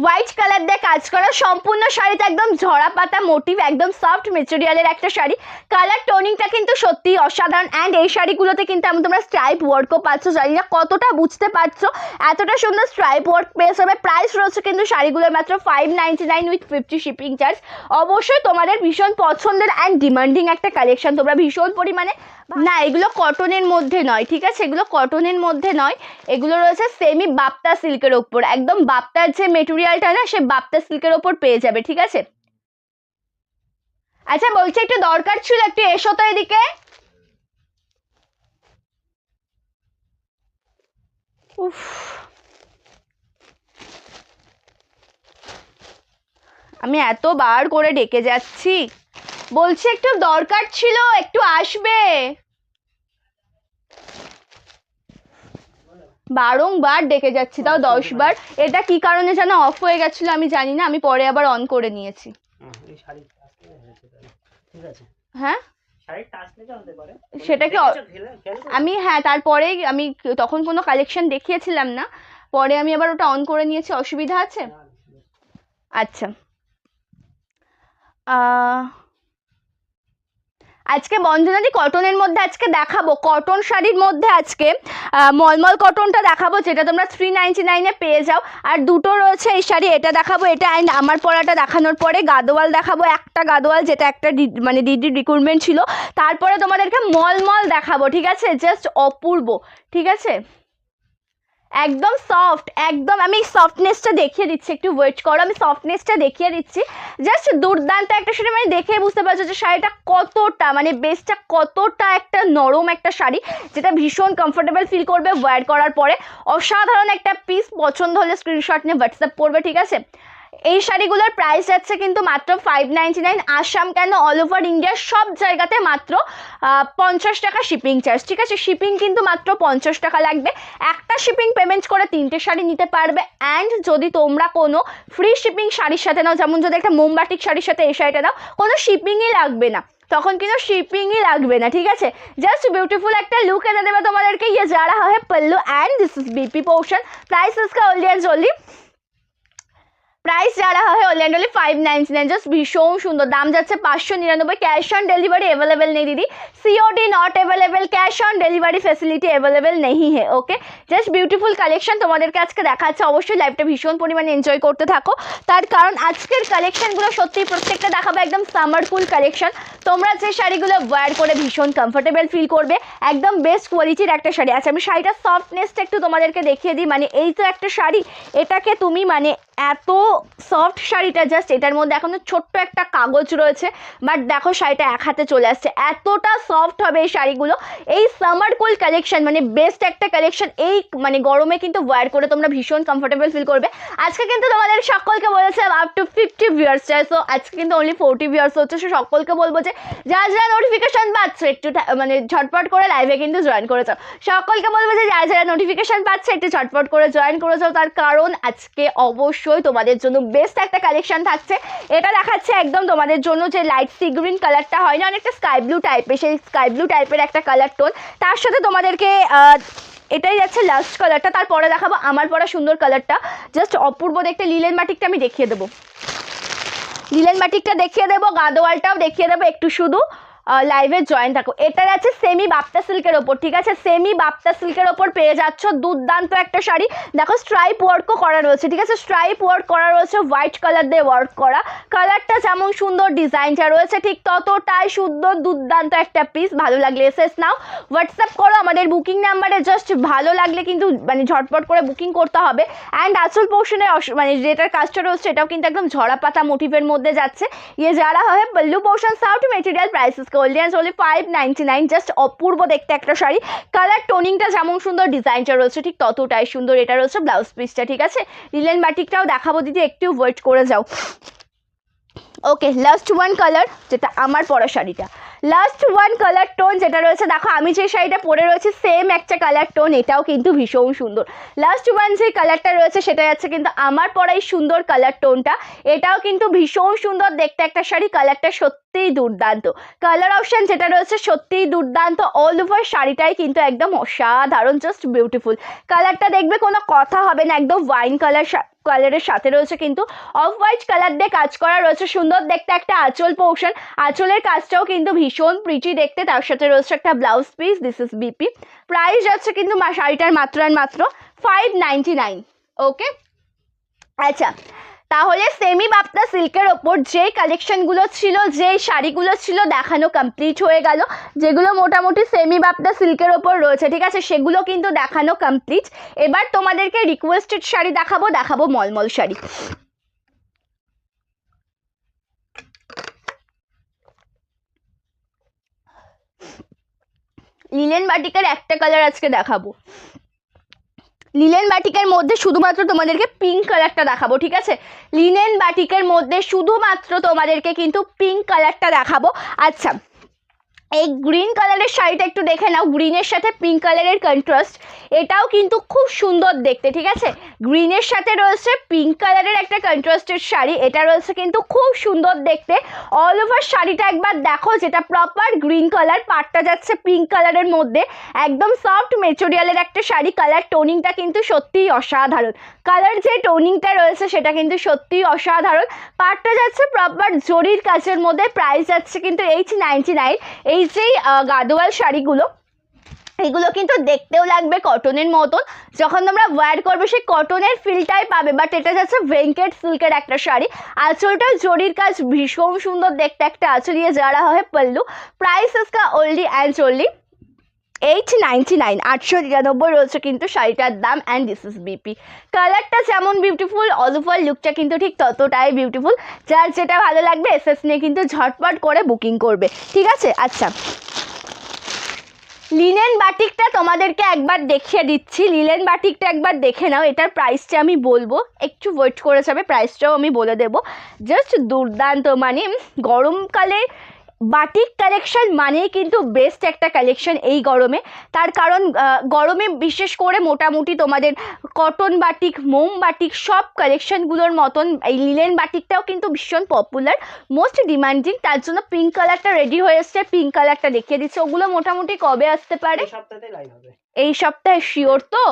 [SPEAKER 1] হোয়াইট কালার দিয়ে কাজ করা, সম্পূর্ণ শাড়িতে একদম ঝরা পাতা মোটিভ, একদম সফট মেটেরিয়ালের একটা শাড়ি। কালার টোনিংটা কিন্তু সত্যিই অসাধারণ। অ্যান্ড এই শাড়িগুলোতে কিন্তু তোমরা স্ট্রাইপ ওয়ার্কও পাচ্ছ, জানি না কতটা বুঝতে পারছো, এতটা সুন্দর স্ট্রাইপ ওয়ার্ক পেয়ে যাবে। প্রাইস রয়েছে কিন্তু শাড়িগুলোর মাত্র 599 উইথ 50 শিপিং চার্জ। অবশ্যই তোমাদের ভীষণ পছন্দের অ্যান্ড ডিমান্ডিং একটা কালেকশন, তোমরা ভীষণ পরিমাণে, না এগুলো কটনের মধ্যে নয়, ঠিক আছে? এগুলো কটনের মধ্যে নয়, এগুলো রয়েছে সেমি বাপ্তা সিল্কের ওপর, একদম বাপ্তার যে মেটেরিয়ালটা না, সে বাপ্তা সিল্কের ওপর পেয়ে যাবে, ঠিক আছে? আচ্ছা, বলছি একটু দরকার ছিল, একটু এসো তো এদিকে। উফ, আমি এতবার করে ডেকে যাচ্ছি, বলছি একটু দরকার ছিল, একটু আসবে। বারংবার ডেকে যাচ্ছি, তাও 10 বার। এটা কি কারণে যেন অফ হয়ে গেছিল আমি জানি না, আমি পরে আবার অন করে নিয়েছি। হ্যাঁ, সেটা কি আমি, হ্যাঁ তারপরেই আমি তখন কোনো কালেকশন দেখিয়েছিলাম না, পরে আমি আবার ওটা অন করে নিয়েছি, অসুবিধা আছে? আচ্ছা, আজকে বন্ধনাদি কটনের মধ্যে আজকে দেখাবো, কটন শাড়ির মধ্যে আজকে মলমল কটনটা দেখাবো, যেটা তোমরা 399-এ পেয়ে যাও। আর দুটো রয়েছে এই শাড়ি, এটা দেখাবো, এটা অ্যান্ড আমার পরাটা দেখানোর পরে গাদোয়াল দেখাবো, একটা গাদোয়াল যেটা একটা মানে দিদির রিক্রুটমেন্ট ছিল। তারপরে তোমাদেরকে মলমল দেখাবো, ঠিক আছে, জাস্ট অপূর্ব, ঠিক আছে, একদম সফট, একদম আমি সফটনেসটা দেখিয়ে দিচ্ছি, একটু ওয়েট করো, আমি সফটনেসটা দেখিয়ে দিচ্ছি। জাস্ট দুর্দান্ত একটা শাড়ি, মানে দেখে বুঝতে পারছো যে শাড়িটা কতটা, মানে বেসটা কতটা একটা নরম একটা শাড়ি, যেটা ভীষণ কমফোর্টেবল ফিল করবে ওয়্যার করার পরে। অসাধারণ একটা পিস, পছন্দ হলে স্ক্রিনশট নিয়ে হোয়াটসঅ্যাপ করবে, ঠিক আছে। এই শাড়িগুলোর প্রাইস যাচ্ছে কিন্তু মাত্র 599। আসাম কেন, অল ওভার ইন্ডিয়া সব জায়গাতে মাত্র 50 টাকা শিপিং চার্জ, ঠিক আছে। শিপিং কিন্তু মাত্র 50 টাকা লাগবে। একটা শিপিং পেমেন্ট করে 3টে শাড়ি নিতে পারবে। অ্যান্ড যদি তোমরা কোনো ফ্রি শিপিং শাড়ির সাথে নাও, যেমন যদি একটা মোমবাটিক শাড়ির সাথে এই শাড়িটা নাও, কোনো শিপিংই লাগবে না, তখন কিন্তু শিপিংই লাগবে না, ঠিক আছে। জাস্ট বিউটিফুল একটা লুক এনে দেবে তোমাদেরকে। ইয়ে যা रहा है pallu and this is BP portion. Price इसका ओनली एंड ओनली प्राइस जा रहा है ओनली 599। জাস্ট ভীষণ সুন্দর, দাম যাচ্ছে 599। ক্যাশ অন ডেলিভারি अवेलेबल नहीं दीदी, COD not available, cash on delivery facility available नहीं है। ওকে, জাস্ট বিউটিফুল কালেকশন তোমাদেরকে আজকে দেখাচ্ছে। অবশ্যই লাইভটা ভীষণ পরিমাণে এনজয় করতে থাকো, তার কারণ আজকের কালেকশনগুলো সত্যি প্রত্যেকটা দেখাবো একদম সামার কুল কালেকশন। তোমরা যে শাড়িগুলো ওয়্যার করে ভীষণ কমফোর্টেবল ফিল করবে, একদম বেস্ট কোয়ালিটির একটা শাড়ি। আচ্ছা, আমি শাড়িটার সফটনেসটা একটু তোমাদেরকে দেখিয়ে দিই। মানে এই তো একটা শাড়ি, এটাকে তুমি মানে এত সফট শাড়িটা, জাস্ট এটার মধ্যে এখনো ছোট্ট একটা কাগজ রয়েছে, বাট দেখো শাড়িটা এক হাতে চলে আসছে, এতটা সফট হবে এই শাড়িগুলো। এই সামার কুল কালেকশন মানে বেস্ট একটা কালেকশন, এই মানে গরমে কিন্তু ওয়্যার করে তোমরা ভীষণ কমফোর্টেবল ফিল করবে। আজকে কিন্তু তোমাদের সকলকে বলেছে আপ টু 50 ভিউয়ার্স চাই, সো আজকে কিন্তু অনলি 40 ভিউয়ার্স হচ্ছে। সো সকলকে বলবো যে যারা যারা নোটিফিকেশন পাচ্ছে একটু মানে ঝটপট করে লাইভে কিন্তু জয়েন করে যাও। সকলকে বলবো যে যারা যারা নোটিফিকেশন পাচ্ছে একটু ঝটপট করে জয়েন করে যাও, তার কারণ আজকে অবশ্যই তোমাদের জন্য বেস্ট একটা কালেকশন থাকছে। এটা দেখাচ্ছে একদম তোমাদের জন্য যে লাইট সি গ্রিন কালারটা হয় না, অনেকটা স্কাই ব্লু টাইপের, সেই স্কাই ব্লু টাইপের একটা কালার টোন। তার সাথে তোমাদেরকে এটাই যাচ্ছে লাস্ট কালারটা। তারপরে দেখাবো আমার পরা সুন্দর কালারটা, জাস্ট অপূর্ব দেখতে। লিলেন বাটিকটা আমি দেখিয়ে দেবো, লিলেন বাটিকটা দেখিয়ে দেবো, গাদোয়ালটাও দেখিয়ে দেবো, একটু শুধু লাইভে জয়েন থাকো। এটা আছে সেমি বাপ্তা সিল্কের ওপর, ঠিক আছে, সেমি বাপ্তা সিল্কের ওপর পেয়ে যাচ্ছ দুর্দান্ত একটা শাড়ি। দেখো স্ট্রাইপ ওয়ার্কও করা রয়েছে, ঠিক আছে, স্ট্রাইপ ওয়ার্ক করা রয়েছে, হোয়াইট কালার দিয়ে ওয়ার্ক করা। কালারটা যেমন সুন্দর, ডিজাইনটা রয়েছে ঠিক ততটাই সুন্দর, দুর্দান্ত একটা পিস। ভালো লাগলে এসএস নাও, হোয়াটসঅ্যাপ করো আমাদের বুকিং নাম্বারে। জাস্ট ভালো লাগলে কিন্তু মানে ঝটপট করে বুকিং করতে হবে। অ্যান্ড আসল পোর্শনের মানে যেটার কাজটা রয়েছে এটাও কিন্তু একদম ঝরা পাতা মোটিভের মধ্যে যাচ্ছে। ইয়ে যারা হয় pallu portion south material, prices goldens only 599। Just অপূর্ব দেখতে একটা শাড়ি, কালার টোনিংটা যেমন সুন্দর, ডিজাইনটা রয়েছে ঠিক ততটাই সুন্দর। এটা রয়েছে ব্লাউজ পিসটা, ঠিক আছে। লিলেন বাটিকটাও দেখাবো দিদি, একটু ওয়েট করে যাও। ওকে, লাস্ট ওয়ান কালার, যেটা আমার পরা শাড়িটা, লাস্ট ওয়ান কালার টোন যেটা রয়েছে, দেখো আমি যে শাড়িটা পরে রয়েছে সেম একটা কালার টোন, এটাও কিন্তু ভীষণ সুন্দর। লাস্ট ওয়ান যে কালারটা রয়েছে সেটা যাচ্ছে কিন্তু আমার পরাই সুন্দর কালার টোনটা, এটাও কিন্তু ভীষণ সুন্দর দেখতে একটা শাড়ি। কালারটা সত্যিই দুর্দান্ত, কালার অপশন যেটা রয়েছে সত্যিই দুর্দান্ত। অল ওভার শাড়িটাই কিন্তু একদম অসাধারণ, জাস্ট বিউটিফুল। কালারটা দেখবে কোনো কথা হবে না, একদম ওয়াইন কালারের সাথে রয়েছে কিন্তু অফ হোয়াইট কালার দিয়ে কাজ করা রয়েছে, সুন্দর দেখতে একটা আঁচল পোর্শন। আঁচলের কাজটাও কিন্তু ভীষণ প্রিটি দেখতে, তার সাথে রয়েছে একটা blouse piece. This is BP. Price যাচ্ছে কিন্তু শাড়িটার মাত্র আর মাত্র 599। ওকে, আচ্ছা, তাহলে সেমি বাপ্তা সিল্কের ওপর যেই কালেকশনগুলো ছিল, যেই শাড়িগুলো ছিল দেখানো কমপ্লিট হয়ে গেল। যেগুলো মোটামুটি সেমি বাপ্তা সিল্কের ওপর রয়েছে, ঠিক আছে, সেগুলো কিন্তু দেখানো কমপ্লিট। এবার তোমাদেরকে রিকোয়েস্টেড শাড়ি দেখাবো মলমল শাড়ি। লিলেন বাটিকের একটা কালার আজকে দেখাবো, লিনেন বাটিকের মধ্যে শুধুমাত্র তোমাদেরকে পিঙ্ক কালারটা দেখাবো, ঠিক আছে। লিনেন বাটিকের মধ্যে শুধুমাত্র তোমাদেরকে কিন্তু পিঙ্ক কালারটা দেখাবো। আচ্ছা, এই গ্রিন কালারের শাড়িটা একটু দেখে নাও, গ্রিনের সাথে পিঙ্ক কালারের কন্ট্রাস্ট, এটাও কিন্তু খুব সুন্দর দেখতে, ঠিক আছে। গ্রিনের সাথে রয়েছে পিঙ্ক কালারের একটা কন্ট্রাস্টের শাড়ি, এটা রয়েছে কিন্তু খুব সুন্দর দেখতে। অল ওভার শাড়িটা একবার দেখো, যেটা প্রপার গ্রিন কালার, পাটটা যাচ্ছে পিঙ্ক কালারের মধ্যে, একদম সফট মেটেরিয়ালের একটা শাড়ি। কালার টোনিংটা কিন্তু সত্যিই অসাধারণ, কালার যে টোনিংটা রয়েছে সেটা কিন্তু সত্যিই অসাধারণ। পাটটা যাচ্ছে প্রপার জরির কাজের মধ্যে, প্রাইস যাচ্ছে কিন্তু 899। এই যেই গাদোয়াল শাড়িগুলো, এগুলো কিন্তু দেখতেও লাগবে কটনের মতন, যখন তোমরা ওয়্যার করবে সেই কটনের ফিলটাই পাবে, বাট এটা যাচ্ছে ভেঙ্কেট সিল্কের একটা শাড়ি। আঁচলটা জরির কাজ ভীষণ সুন্দর দেখতে, একটা আঁচল দিয়ে যারা হয় পল্লু। প্রাইস ইসকা ওনলি অ্যান্ড ওনলি 899, 899 রয়েছে কিন্তু শাড়িটার দাম। And this is BP. কালারটা যেমন বিউটিফুল, অল ওভার লুকটা কিন্তু ঠিক ততটাই বিউটিফুল। যার যেটা ভালো লাগবে এসএস নিয়ে কিন্তু ঝটপট করে বুকিং করবে, ঠিক আছে। আচ্ছা, লিনেন বাটিকটা তোমাদেরকে একবার দেখিয়ে দিচ্ছি, লিনেন বাটিকটা একবার দেখে নাও। এটার প্রাইসটা আমি বলবো, একটু ওয়েট করে যাবে, প্রাইসটাও আমি বলে দেবো। জাস্ট দুর্দান্ত, মানে গরমকালে বাটিক কালেকশন মানেই কিন্তু বেস্ট একটা কালেকশন এই গরমে। তার কারণ গরমে বিশেষ করে মোটামুটি তোমাদের কটন বাটিক, মোম বাটিক সব কালেকশনগুলোর মতন এই লিনেন বাটিকটাও কিন্তু ভীষণ পপুলার, মোস্ট ডিমান্ডিং। তার জন্য পিঙ্ক কালারটা রেডি হয়ে এসছে, পিঙ্ক কালারটা দেখিয়ে দিচ্ছে। ওগুলো মোটামুটি কবে আসতে পারে? এই সপ্তাহে শিওর তো?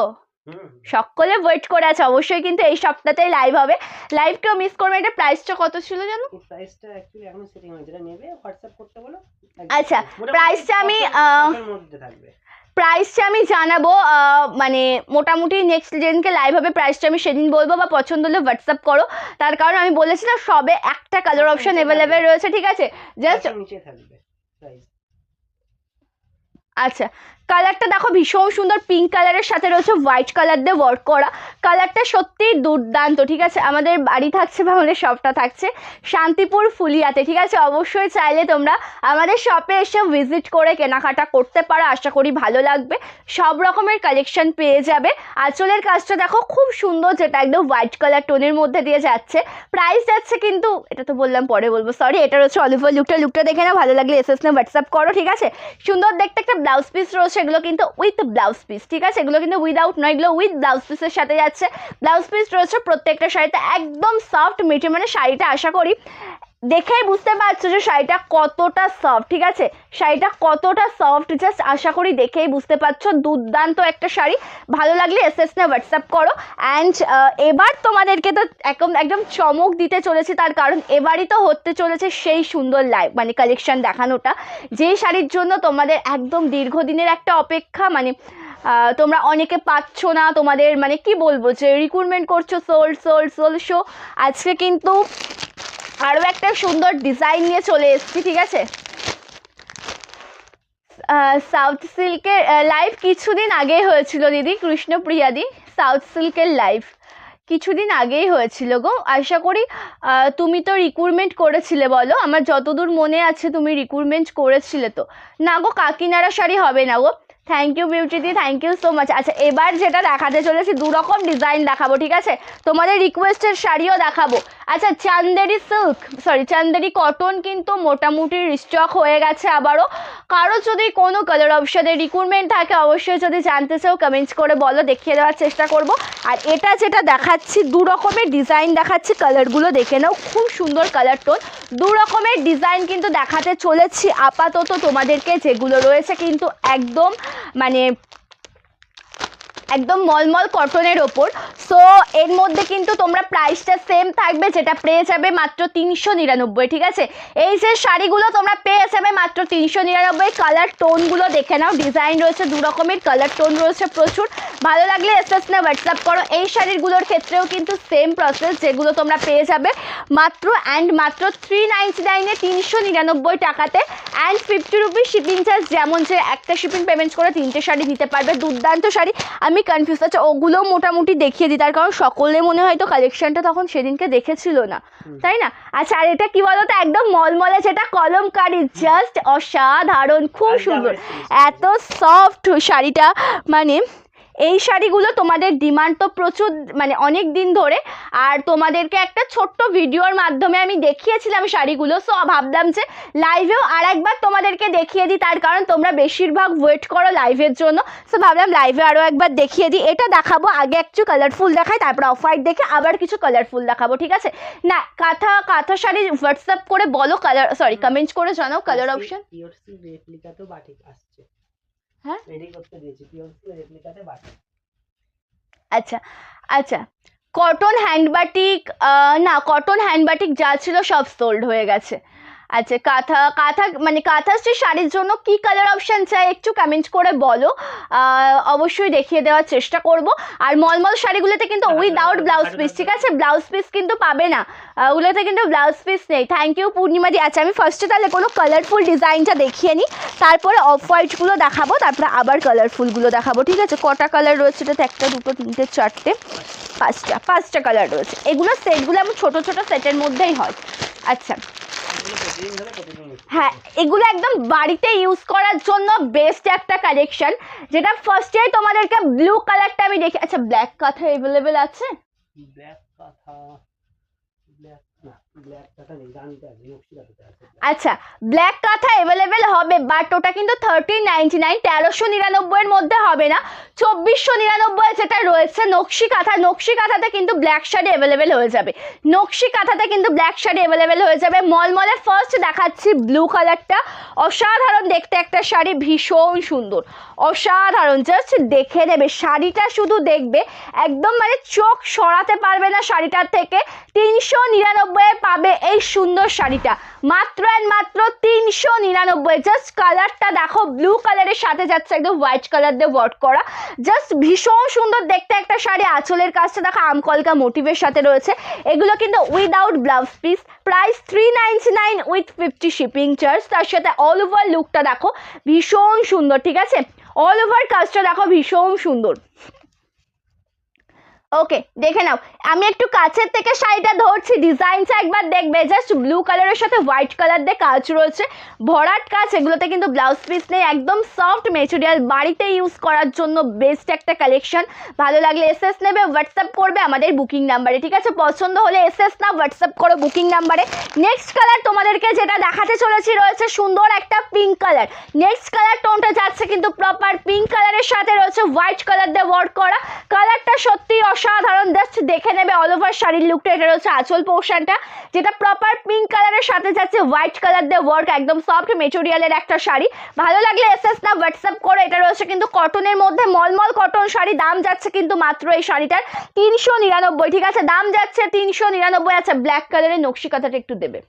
[SPEAKER 1] সকলে ওয়েট করে আছে, অবশ্যই কিন্তু এই সপ্তাহতেই লাইভ হবে। লাইভ কেউ মিস করবে। এটা প্রাইসটা কত ছিল জানো?
[SPEAKER 2] প্রাইসটা অ্যাকচুয়ালি এখন সেটিং হয়েছে, যেটা নেবে হোয়াটসঅ্যাপ করতে বলো।
[SPEAKER 1] আচ্ছা, প্রাইসটা আমি জানাবো, মানে মোটামুটি নেক্সট যেদিনকে লাইভ হবে প্রাইসটা আমি সেদিন বলবো, বা পছন্দ হলে হোয়াটসঅ্যাপ করো। তার কারণ আমি বলেছি না, সবে একটা কালার অপশন অ্যাভেলেবেল রয়েছে, ঠিক আছে। জাস্ট
[SPEAKER 2] নিচে থাকবে প্রাইস।
[SPEAKER 1] আচ্ছা, কালারটা দেখো ভীষণ সুন্দর, পিঙ্ক কালারের সাথে রয়েছে হোয়াইট কালার দিয়ে ওয়ার্ক করা। কালারটা সত্যিই দুর্দান্ত, ঠিক আছে। আমাদের বাড়ি থাকছে বা আমাদের শপটা থাকছে শান্তিপুর ফুলিয়াতে, ঠিক আছে। অবশ্যই চাইলে তোমরা আমাদের শপে এসে ভিজিট করে কেনাকাটা করতে পারো, আশা করি ভালো লাগবে। সব রকমের কালেকশন পেয়ে যাবে। আঁচলের কাজটা দেখো খুব সুন্দর, যেটা একদম হোয়াইট কালার টোনের মধ্যে দিয়ে যাচ্ছে। প্রাইস যাচ্ছে কিন্তু, এটা তো বললাম পরে বলবো, সরি। এটা রয়েছে অল ওভার লুকটা দেখে না, ভালো লাগলে এসএস না হোয়াটসঅ্যাপ করো, ঠিক আছে। সুন্দর দেখতে একটা ব্লাউজ পিস রয়েছে, এগুলো কিন্তু উইথ ব্লাউজ পিস, ঠিক আছে। এগুলো কিন্তু উইদাউট নয়, এগুলো উইথ ব্লাউজ পিসের সাথে যাচ্ছে। ব্লাউজ পিস রয়েছে প্রত্যেকটা শাড়িতে, একদম সফট মেটেরিয়াল, মানে শাড়িটা আশা করি দেখেই বুঝতে পারছো যে শাড়িটা কতটা সফট, ঠিক আছে। শাড়িটা কতটা সফট জাস্ট আশা করি দেখেই বুঝতে পারছো। দুর্দান্ত একটা শাড়ি, ভালো লাগলে এসএস না হোয়াটসঅ্যাপ করো। অ্যান্ড এবার তোমাদেরকে তো একদম চমক দিতে চলেছে, তার কারণ এবারই তো হতে চলেছে সেই সুন্দর লাইভ, মানে কালেকশন দেখানোটা, যেই শাড়ির জন্য তোমাদের একদম দীর্ঘদিনের একটা অপেক্ষা। মানে তোমরা অনেকে পাচ্ছ না, তোমাদের মানে কি বলবো, যে রিক্রুটমেন্ট করছো সোল্ড শো। আজকে কিন্তু আরও একটা সুন্দর ডিজাইন নিয়ে চলে এসেছি, ঠিক আছে। সাউথ সিল্কের লাইভ কিছুদিন আগেই হয়েছিল দিদি, কৃষ্ণপ্রিয়াদি, সাউথ সিল্কের লাইভ কিছুদিন আগেই হয়েছিল গো। আশা করি তুমি তো রিক্রুটমেন্ট করেছিলে, বলো আমার যতদূর মনে আছে তুমি রিক্রুটমেন্ট করেছিলে তো। না গো, কাকিনাড়া শাড়ি হবে না গো। থ্যাংক ইউ বিউটিদি, থ্যাংক ইউ সো মাচ। আচ্ছা, এবার যেটা দেখাতে চলেছি, দু রকম ডিজাইন দেখাবো, ঠিক আছে। তোমাদের রিকোয়েস্টের শাড়িও দেখাবো। আচ্ছা, চান্দেরি কটন কিন্তু মোটামুটি রিস্টক হয়ে গেছে আবারও। কারো যদি কোনো কালার অপশানে রিক্রুটমেন্ট থাকে, অবশ্যই যদি জানতে চাও কমেন্টস করে বলো, দেখিয়ে দেওয়ার চেষ্টা করব। আর এটা যেটা দেখাচ্ছি, দু রকমের ডিজাইন দেখাচ্ছি, কালারগুলো দেখে নাও, খুব সুন্দর কালার টোন। দু রকমের ডিজাইন কিন্তু দেখাতে চলেছি আপাতত তোমাদেরকে, যেগুলো রয়েছে কিন্তু একদম মানে একদম মলমল কটনের ওপর। সো এর মধ্যে কিন্তু তোমরা প্রাইসটা সেম থাকবে, যেটা পেয়ে যাবে মাত্র 399, ঠিক আছে। এই যে শাড়িগুলো তোমরা পেয়ে যাবে মাত্র 399। কালার টোনগুলো দেখে নাও, ডিজাইন রয়েছে দু রকমের, কালার টোন রয়েছে প্রচুর। ভালো লাগলে এসএস না হোয়াটসঅ্যাপ করো। এই শাড়িগুলোর ক্ষেত্রেও কিন্তু সেম প্রসেস, যেগুলো তোমরা পেয়ে যাবে মাত্র 399-এ, 399 টাকাতে। অ্যান্ড 50 রুপিস শিপিং চার্জ, যেমন যে একটা শিপিং পেমেন্ট করে 3টে শাড়ি নিতে পারবে। দুর্দান্ত শাড়ি। আমি কনফিউজ, আচ্ছা ওগুলোও মোটামুটি দেখিয়ে দিই, তার কারণ সকলে মনে হয়তো কালেকশনটা তখন সেদিনকে দেখেছিল না, তাই না। আচ্ছা, আর এটা কি বলতো, একদম মলমলে, যেটা কলমকারি, জাস্ট অসাধারণ, খুব সুন্দর, এত সফট শাড়িটা। মানে এই শাড়িগুলো তোমাদের ডিমান্ড তো প্রচুর, মানে অনেক দিন ধরে, আর তোমাদেরকে একটা ছোট্ট ভিডিওর মাধ্যমে আমি দেখিয়েছিলাম শাড়িগুলো। সো ভাবলাম যে লাইভেও আর একবার তোমাদেরকে দেখিয়ে দিই, তার কারণ তোমরা বেশিরভাগ ওয়েট করো লাইভের জন্য। সো ভাবলাম লাইভে আরও একবার দেখিয়ে দিই। এটা দেখাবো, আগে একটু কালারফুল দেখাই, তারপর অফ হোয়াইট দেখে আবার কিছু কালারফুল দেখাবো, ঠিক আছে? না, কাঁথা শাড়ি হোয়াটসঅ্যাপ করে বলো কালার, সরি কমেন্টস করে জানাও কালার অপশন।
[SPEAKER 2] পিওর সিল্ক রেপ্লিকাতেও বাটিক আসছে,
[SPEAKER 1] হ্যাঁ
[SPEAKER 2] রেডি করতে দিয়েছি, পিওর সিল্ক রেপ্লিকাতে বাটিক।
[SPEAKER 1] আচ্ছা আচ্ছা, কটন হ্যান্ড বাটিক, না কটন হ্যান্ড বাটিক যা ছিল সব সোল্ড হয়ে গেছে। আচ্ছা, কাঁথা মানে কাঁথা স্টিচ শাড়ির জন্য কি কালার অপশান চাই একটু কমেন্ট করে বলো, অবশ্যই দেখিয়ে দেওয়ার চেষ্টা করব। আর মলমল শাড়িগুলোতে কিন্তু উইদাউট ব্লাউজ পিস, ঠিক আছে? ব্লাউজ পিস কিন্তু পাবে না, ওগুলোতে কিন্তু ব্লাউজ পিস নেই। থ্যাংক ইউ পূর্ণিমা দি। আচ্ছা, আমি ফার্স্টে তাহলে কোনো কালারফুল ডিজাইনটা দেখিয়ে নিই, তারপরে অফ হোয়াইটগুলো দেখাবো, তারপরে আবার কালারফুলগুলো দেখাবো, ঠিক আছে? কটা কালার রয়েছে এটাতে? একটা, দুটো, তিনটে, চারটে, পাঁচটা কালার রয়েছে। এগুলো সেটগুলো এমন ছোটো ছোটো সেটের মধ্যেই হয়। আচ্ছা হ্যাঁ, এগুলো একদম বাড়িতে ইউজ করার জন্য বেস্ট একটা কালেকশন, যেটা ফার্স্টেই তোমাদেরকে ব্লু কালারটা আমি দেখি। আচ্ছা, ব্ল্যাক কাঁথা অ্যাভেলেবেল আছে?
[SPEAKER 2] ব্ল্যাক কাঁথা, ব্ল্যাক কাঁথা নেই, জানতে আছে নকশি কাঁথাতে আছে।
[SPEAKER 1] আচ্ছা, ব্ল্যাক কাঁথা অ্যাভেলেবেল হবে, বাট ওটা কিন্তু 1399, 1399 এর মধ্যে হবে না। 2499 যেটা রয়েছে নকশি কাঁথাতে কিন্তু ব্ল্যাক শাড়ি অ্যাভেলেবেল হয়ে যাবে। নকশি কাঁথাতে কিন্তু ব্ল্যাক শাড়ি অ্যাভেলেবেল হয়ে যাবে। মলমলে ফার্স্ট দেখাচ্ছি ব্লু কালারটা, অসাধারণ দেখতে একটা শাড়ি, ভীষণ সুন্দর, অসাধারণ। জাস্ট দেখে নেবে শাড়িটা, শুধু দেখবে, একদম মানে চোখ সরাতে পারবে না শাড়িটার থেকে। 399 পাবে এই সুন্দর শাড়িটা, মাত্র অ্যান্ড মাত্র 399। জাস্ট কালারটা দেখো, ব্লু কালারের সাথে যাচ্ছে একদম হোয়াইট কালার দিয়ে ওয়ার্ক করা, জাস্ট ভীষণ সুন্দর দেখতে একটা শাড়ি। আঁচলের কাজটা দেখো আমকলকা মোটিভের সাথে রয়েছে। এগুলো কিন্তু without blouse piece, price 399 with 50 shipping charge. তার সাথে অল ওভার লুকটা দেখো, ভীষণ সুন্দর, ঠিক আছে? অল ওভার কাজটা দেখো, ভীষণ সুন্দর। ওকে, দেখে নাও, আমি একটু কাছের থেকে শাড়িটা ধরছি, ডিজাইনটা একবার দেখবে। জাস্ট ব্লু কালারের সাথে হোয়াইট কালার দিয়ে কাজ রয়েছে, ভরাট কাজ। এগুলোতে কিন্তু ব্লাউজ পিস নেই, একদম সফট মেটেরিয়াল, বাড়িতে ইউজ করার জন্য বেস্ট একটা কালেকশন। ভালো লাগলে এসএস নেবে, হোয়াটসঅ্যাপ করবে আমাদের বুকিং নাম্বারে, ঠিক আছে? পছন্দ হলে এসএস না, হোয়াটসঅ্যাপ করো বুকিং নাম্বারে। নেক্সট কালার তোমাদেরকে যেটা দেখাতে চলেছি রয়েছে সুন্দর একটা পিঙ্ক কালার। নেক্সট কালার টোনটা যাচ্ছে কিন্তু প্রপার পিঙ্ক কালারের সাথে রয়েছে হোয়াইট কালার দিয়ে ওয়ার্ক করা। কালারটা সত্যি অসাধারণ, জাস্ট দেখে নেবে অল ওভার শাড়ির লুকটা। এটা রয়েছে আঁচল পোর্শনটা, যেটা প্রপার পিঙ্ক কালারের সাথে যাচ্ছে হোয়াইট কালার দিয়ে ওয়ার্ক, একদম সফট মেটেরিয়ালের একটা শাড়ি। ভালো লাগলে এসএস না, হোয়াটসঅ্যাপ করে। এটা রয়েছে কিন্তু কটনের মধ্যে, মলমল কটন শাড়ি। দাম যাচ্ছে কিন্তু মাত্র এই শাড়িটার 399, ঠিক আছে? দাম যাচ্ছে 399। আচ্ছা, ব্ল্যাক কালারের নকশি কাঁথাটা একটু দেবে,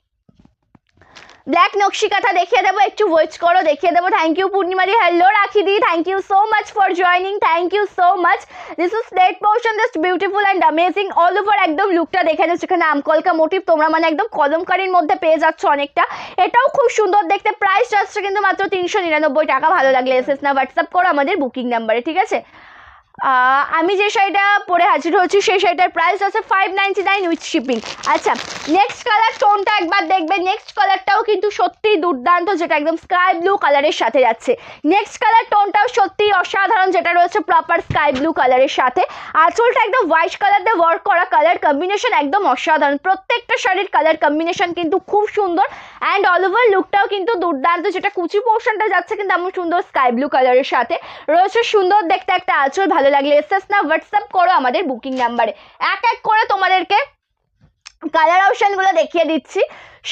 [SPEAKER 1] ব্ল্যাক নকশি কাঁথা দেখিয়ে দেবো, একটু ওয়েট করো, দেখিয়ে দেবো। থ্যাংক ইউ পূর্ণিমা দি, হ্যালো রাখি দি, thank you so much for joining, thank you so much. This is slate portion, just beautiful and amazing. All over একদম লুকটা দেখে যাচ্ছে, এখানে আমকলকা মোটিভ, তোমরা মানে একদম কলমকারির মধ্যে পেয়ে যাচ্ছ অনেকটা। এটাও খুব সুন্দর দেখতে, প্রাইস যাচ্ছে কিন্তু মাত্র 399 টাকা। ভালো লাগলে এসএস না, হোয়াটসঅ্যাপ করো আমাদের বুকিং নাম্বারে, ঠিক আছে? আমি যে শাড়িটা পরে হাজির হচ্ছি সেই শাড়িটার প্রাইস আছে 599 উইথ শিপিং। আচ্ছা, নেক্সট কালার টোনটা একবার দেখবে। নেক্সট কালারটাও কিন্তু সত্যিই দুর্দান্ত, যেটা একদম স্কাই ব্লু কালারের সাথে যাচ্ছে। নেক্সট কালার টোনটাও সত্যিই অসাধারণ, যেটা রয়েছে প্রপার স্কাই ব্লু কালারের সাথে। আঁচলটা একদম হোয়াইট কালার দিয়ে ওয়ার্ক করা, কালার কম্বিনেশন একদম অসাধারণ। প্রত্যেকটা শাড়ির কালার কম্বিনেশন কিন্তু খুব সুন্দর, অ্যান্ড অল ওভার লুকটাও কিন্তু দুর্দান্ত, যেটা কুচি পোর্শনটা যাচ্ছে কিন্তু এমন সুন্দর স্কাই ব্লু কালারের সাথে রয়েছে সুন্দর দেখতে একটা আঁচল। ভালো লাগলে এসএস না, হোয়াটসঅ্যাপ করো আমাদের বুকিং নাম্বারে। এক এক করে তোমাদেরকে কালার অপশনগুলো দেখিয়ে দিচ্ছি।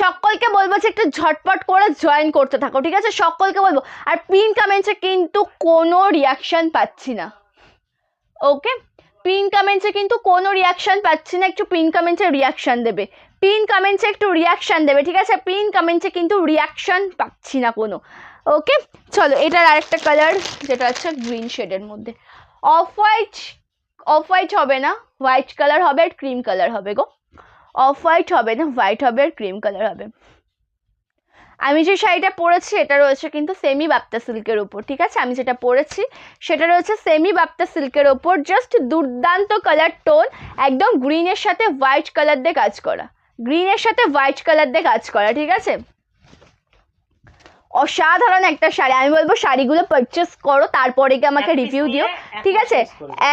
[SPEAKER 1] সকলকে বলবো যে একটু ঝটপট করে জয়েন করতে থাকো, ঠিক আছে? সকলকে বলবো। আর পিন কমেন্টসে কিন্তু কোনো রিয়াকশন পাচ্ছি না, ওকে? পিন কমেন্টসে কিন্তু কোনো রিয়াকশন পাচ্ছি না, একটু পিন কমেন্টসে রিয়াকশন দেবে, পিন কমেন্টসে একটু রিয়াকশন দেবে, ঠিক আছে? পিন কমেন্টসে কিন্তু রিয়াকশন পাচ্ছি না কোনো, ওকে? চলো, এটার আরেকটা কালার যেটা হচ্ছে গ্রিন শেডের মধ্যে। অফ হোয়াইট হবে না, হোয়াইট কালার হবে আর ক্রিম কালার হবে গো। অফ হোয়াইট হবে না, হোয়াইট হবে আর ক্রিম কালার হবে। আমি যে শাড়িটা পরেছি এটা রয়েছে কিন্তু সেমি বাপ্তা সিল্কের ওপর, ঠিক আছে? আমি যেটা পরেছি সেটা রয়েছে সেমি বাপ্তা সিল্কের ওপর। জাস্ট দুর্দান্ত কালার টোন, একদম গ্রিনের সাথে হোয়াইট কালার দিয়ে কাজ করা, গ্রিনের সাথে হোয়াইট কালার দিয়ে কাজ করা, ঠিক আছে? অসাধারণ একটা শাড়ি। আমি বলবো শাড়িগুলো পারচেস করো, তারপরে কি আমাকে রিভিউ দিও, ঠিক আছে?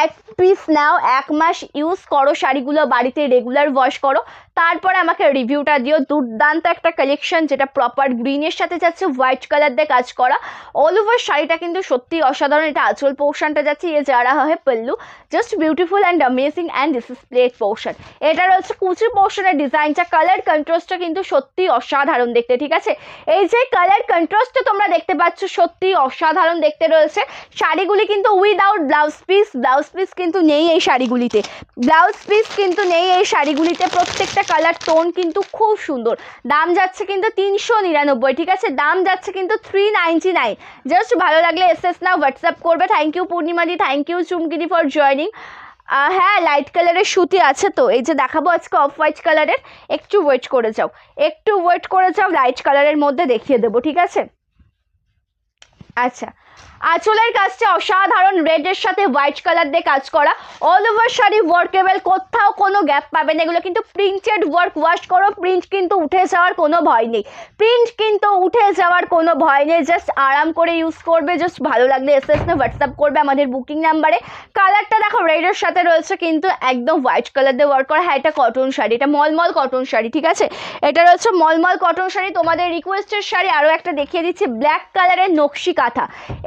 [SPEAKER 1] এক পিস নাও, 1 মাস ইউজ করো শাড়িগুলো, বাড়িতে রেগুলার ওয়াশ করো, তারপরে আমাকে রিভিউটা দিও। দুর্দান্ত একটা কালেকশন, যেটা প্রপার গ্রিনের সাথে যাচ্ছে, হোয়াইট কালার দিয়ে কাজ করা। অল ওভার শাড়িটা কিন্তু সত্যি অসাধারণ। এটা আঁচল পোর্শনটা যাচ্ছে, ইয়ে যা রাহা হয় pallu, just beautiful and amazing, and this is plate portion. এটা রয়েছে কুচি পোর্শনের ডিজাইনটা, কালার কন্ট্রাস্টটা কিন্তু সত্যি অসাধারণ দেখতে, ঠিক আছে? এই যে কালার কন্ট্রাস্টটা তোমরা দেখতে পাচ্ছ, সত্যি অসাধারণ দেখতে রয়েছে। শাড়িগুলি কিন্তু উইদাউট ব্লাউজ পিস কিন্তু নেই এই শাড়িগুলিতে, ব্লাউজ পিস কিন্তু নেই এই শাড়িগুলিতে। প্রত্যেকটা কালার টোন কিন্তু খুব সুন্দর। দাম যাচ্ছে কিন্তু 399, ঠিক আছে? দাম যাচ্ছে কিন্তু 399। জাস্ট ভালো লাগলে এসএস নাও, হোয়াটসঅ্যাপ করবে। থ্যাংক ইউ পূর্ণিমাদি, থ্যাংক ইউ চুমকিদি ফর জয়নিং। হ্যাঁ, লাইট কালারের সুতি আছে তো, এই যে দেখাবো আজকে অফ হোয়াইট কালারের। একটু ওয়েট করে যাও, লাইট কালারের মধ্যে দেখিয়ে দেবো, ঠিক আছে? আচ্ছা, আঁচলের কাজটা অসাধারণ, রেডের সাথে হোয়াইট কালার দিয়ে কাজ করা। অল ওভার শাড়ি ওয়ার্কেবল, কোথাও কোনো গ্যাপ পাবে না। এগুলো কিন্তু প্রিন্টেড ওয়ার্ক, ওয়াশ করো, প্রিন্ট কিন্তু উঠে যাওয়ার কোনো ভয় নেই, জাস্ট আরাম করে ইউজ করবে। জাস্ট ভালো লাগলে এসএস না, হোয়াটসঅ্যাপ করবে আমাদের বুকিং নাম্বারে। কালারটা দেখো, রেডের সাথে রয়েছে কিন্তু একদম হোয়াইট কালার দিয়ে ওয়ার্ক করা। হ্যাঁ, এটা কটন শাড়ি, এটা মলমল কটন শাড়ি, ঠিক আছে? এটা রয়েছে মলমল কটন শাড়ি। তোমাদের রিকোয়েস্টের শাড়ি আরও একটা দেখিয়ে দিচ্ছি, ব্ল্যাক কালারের নকশি কাঁথা।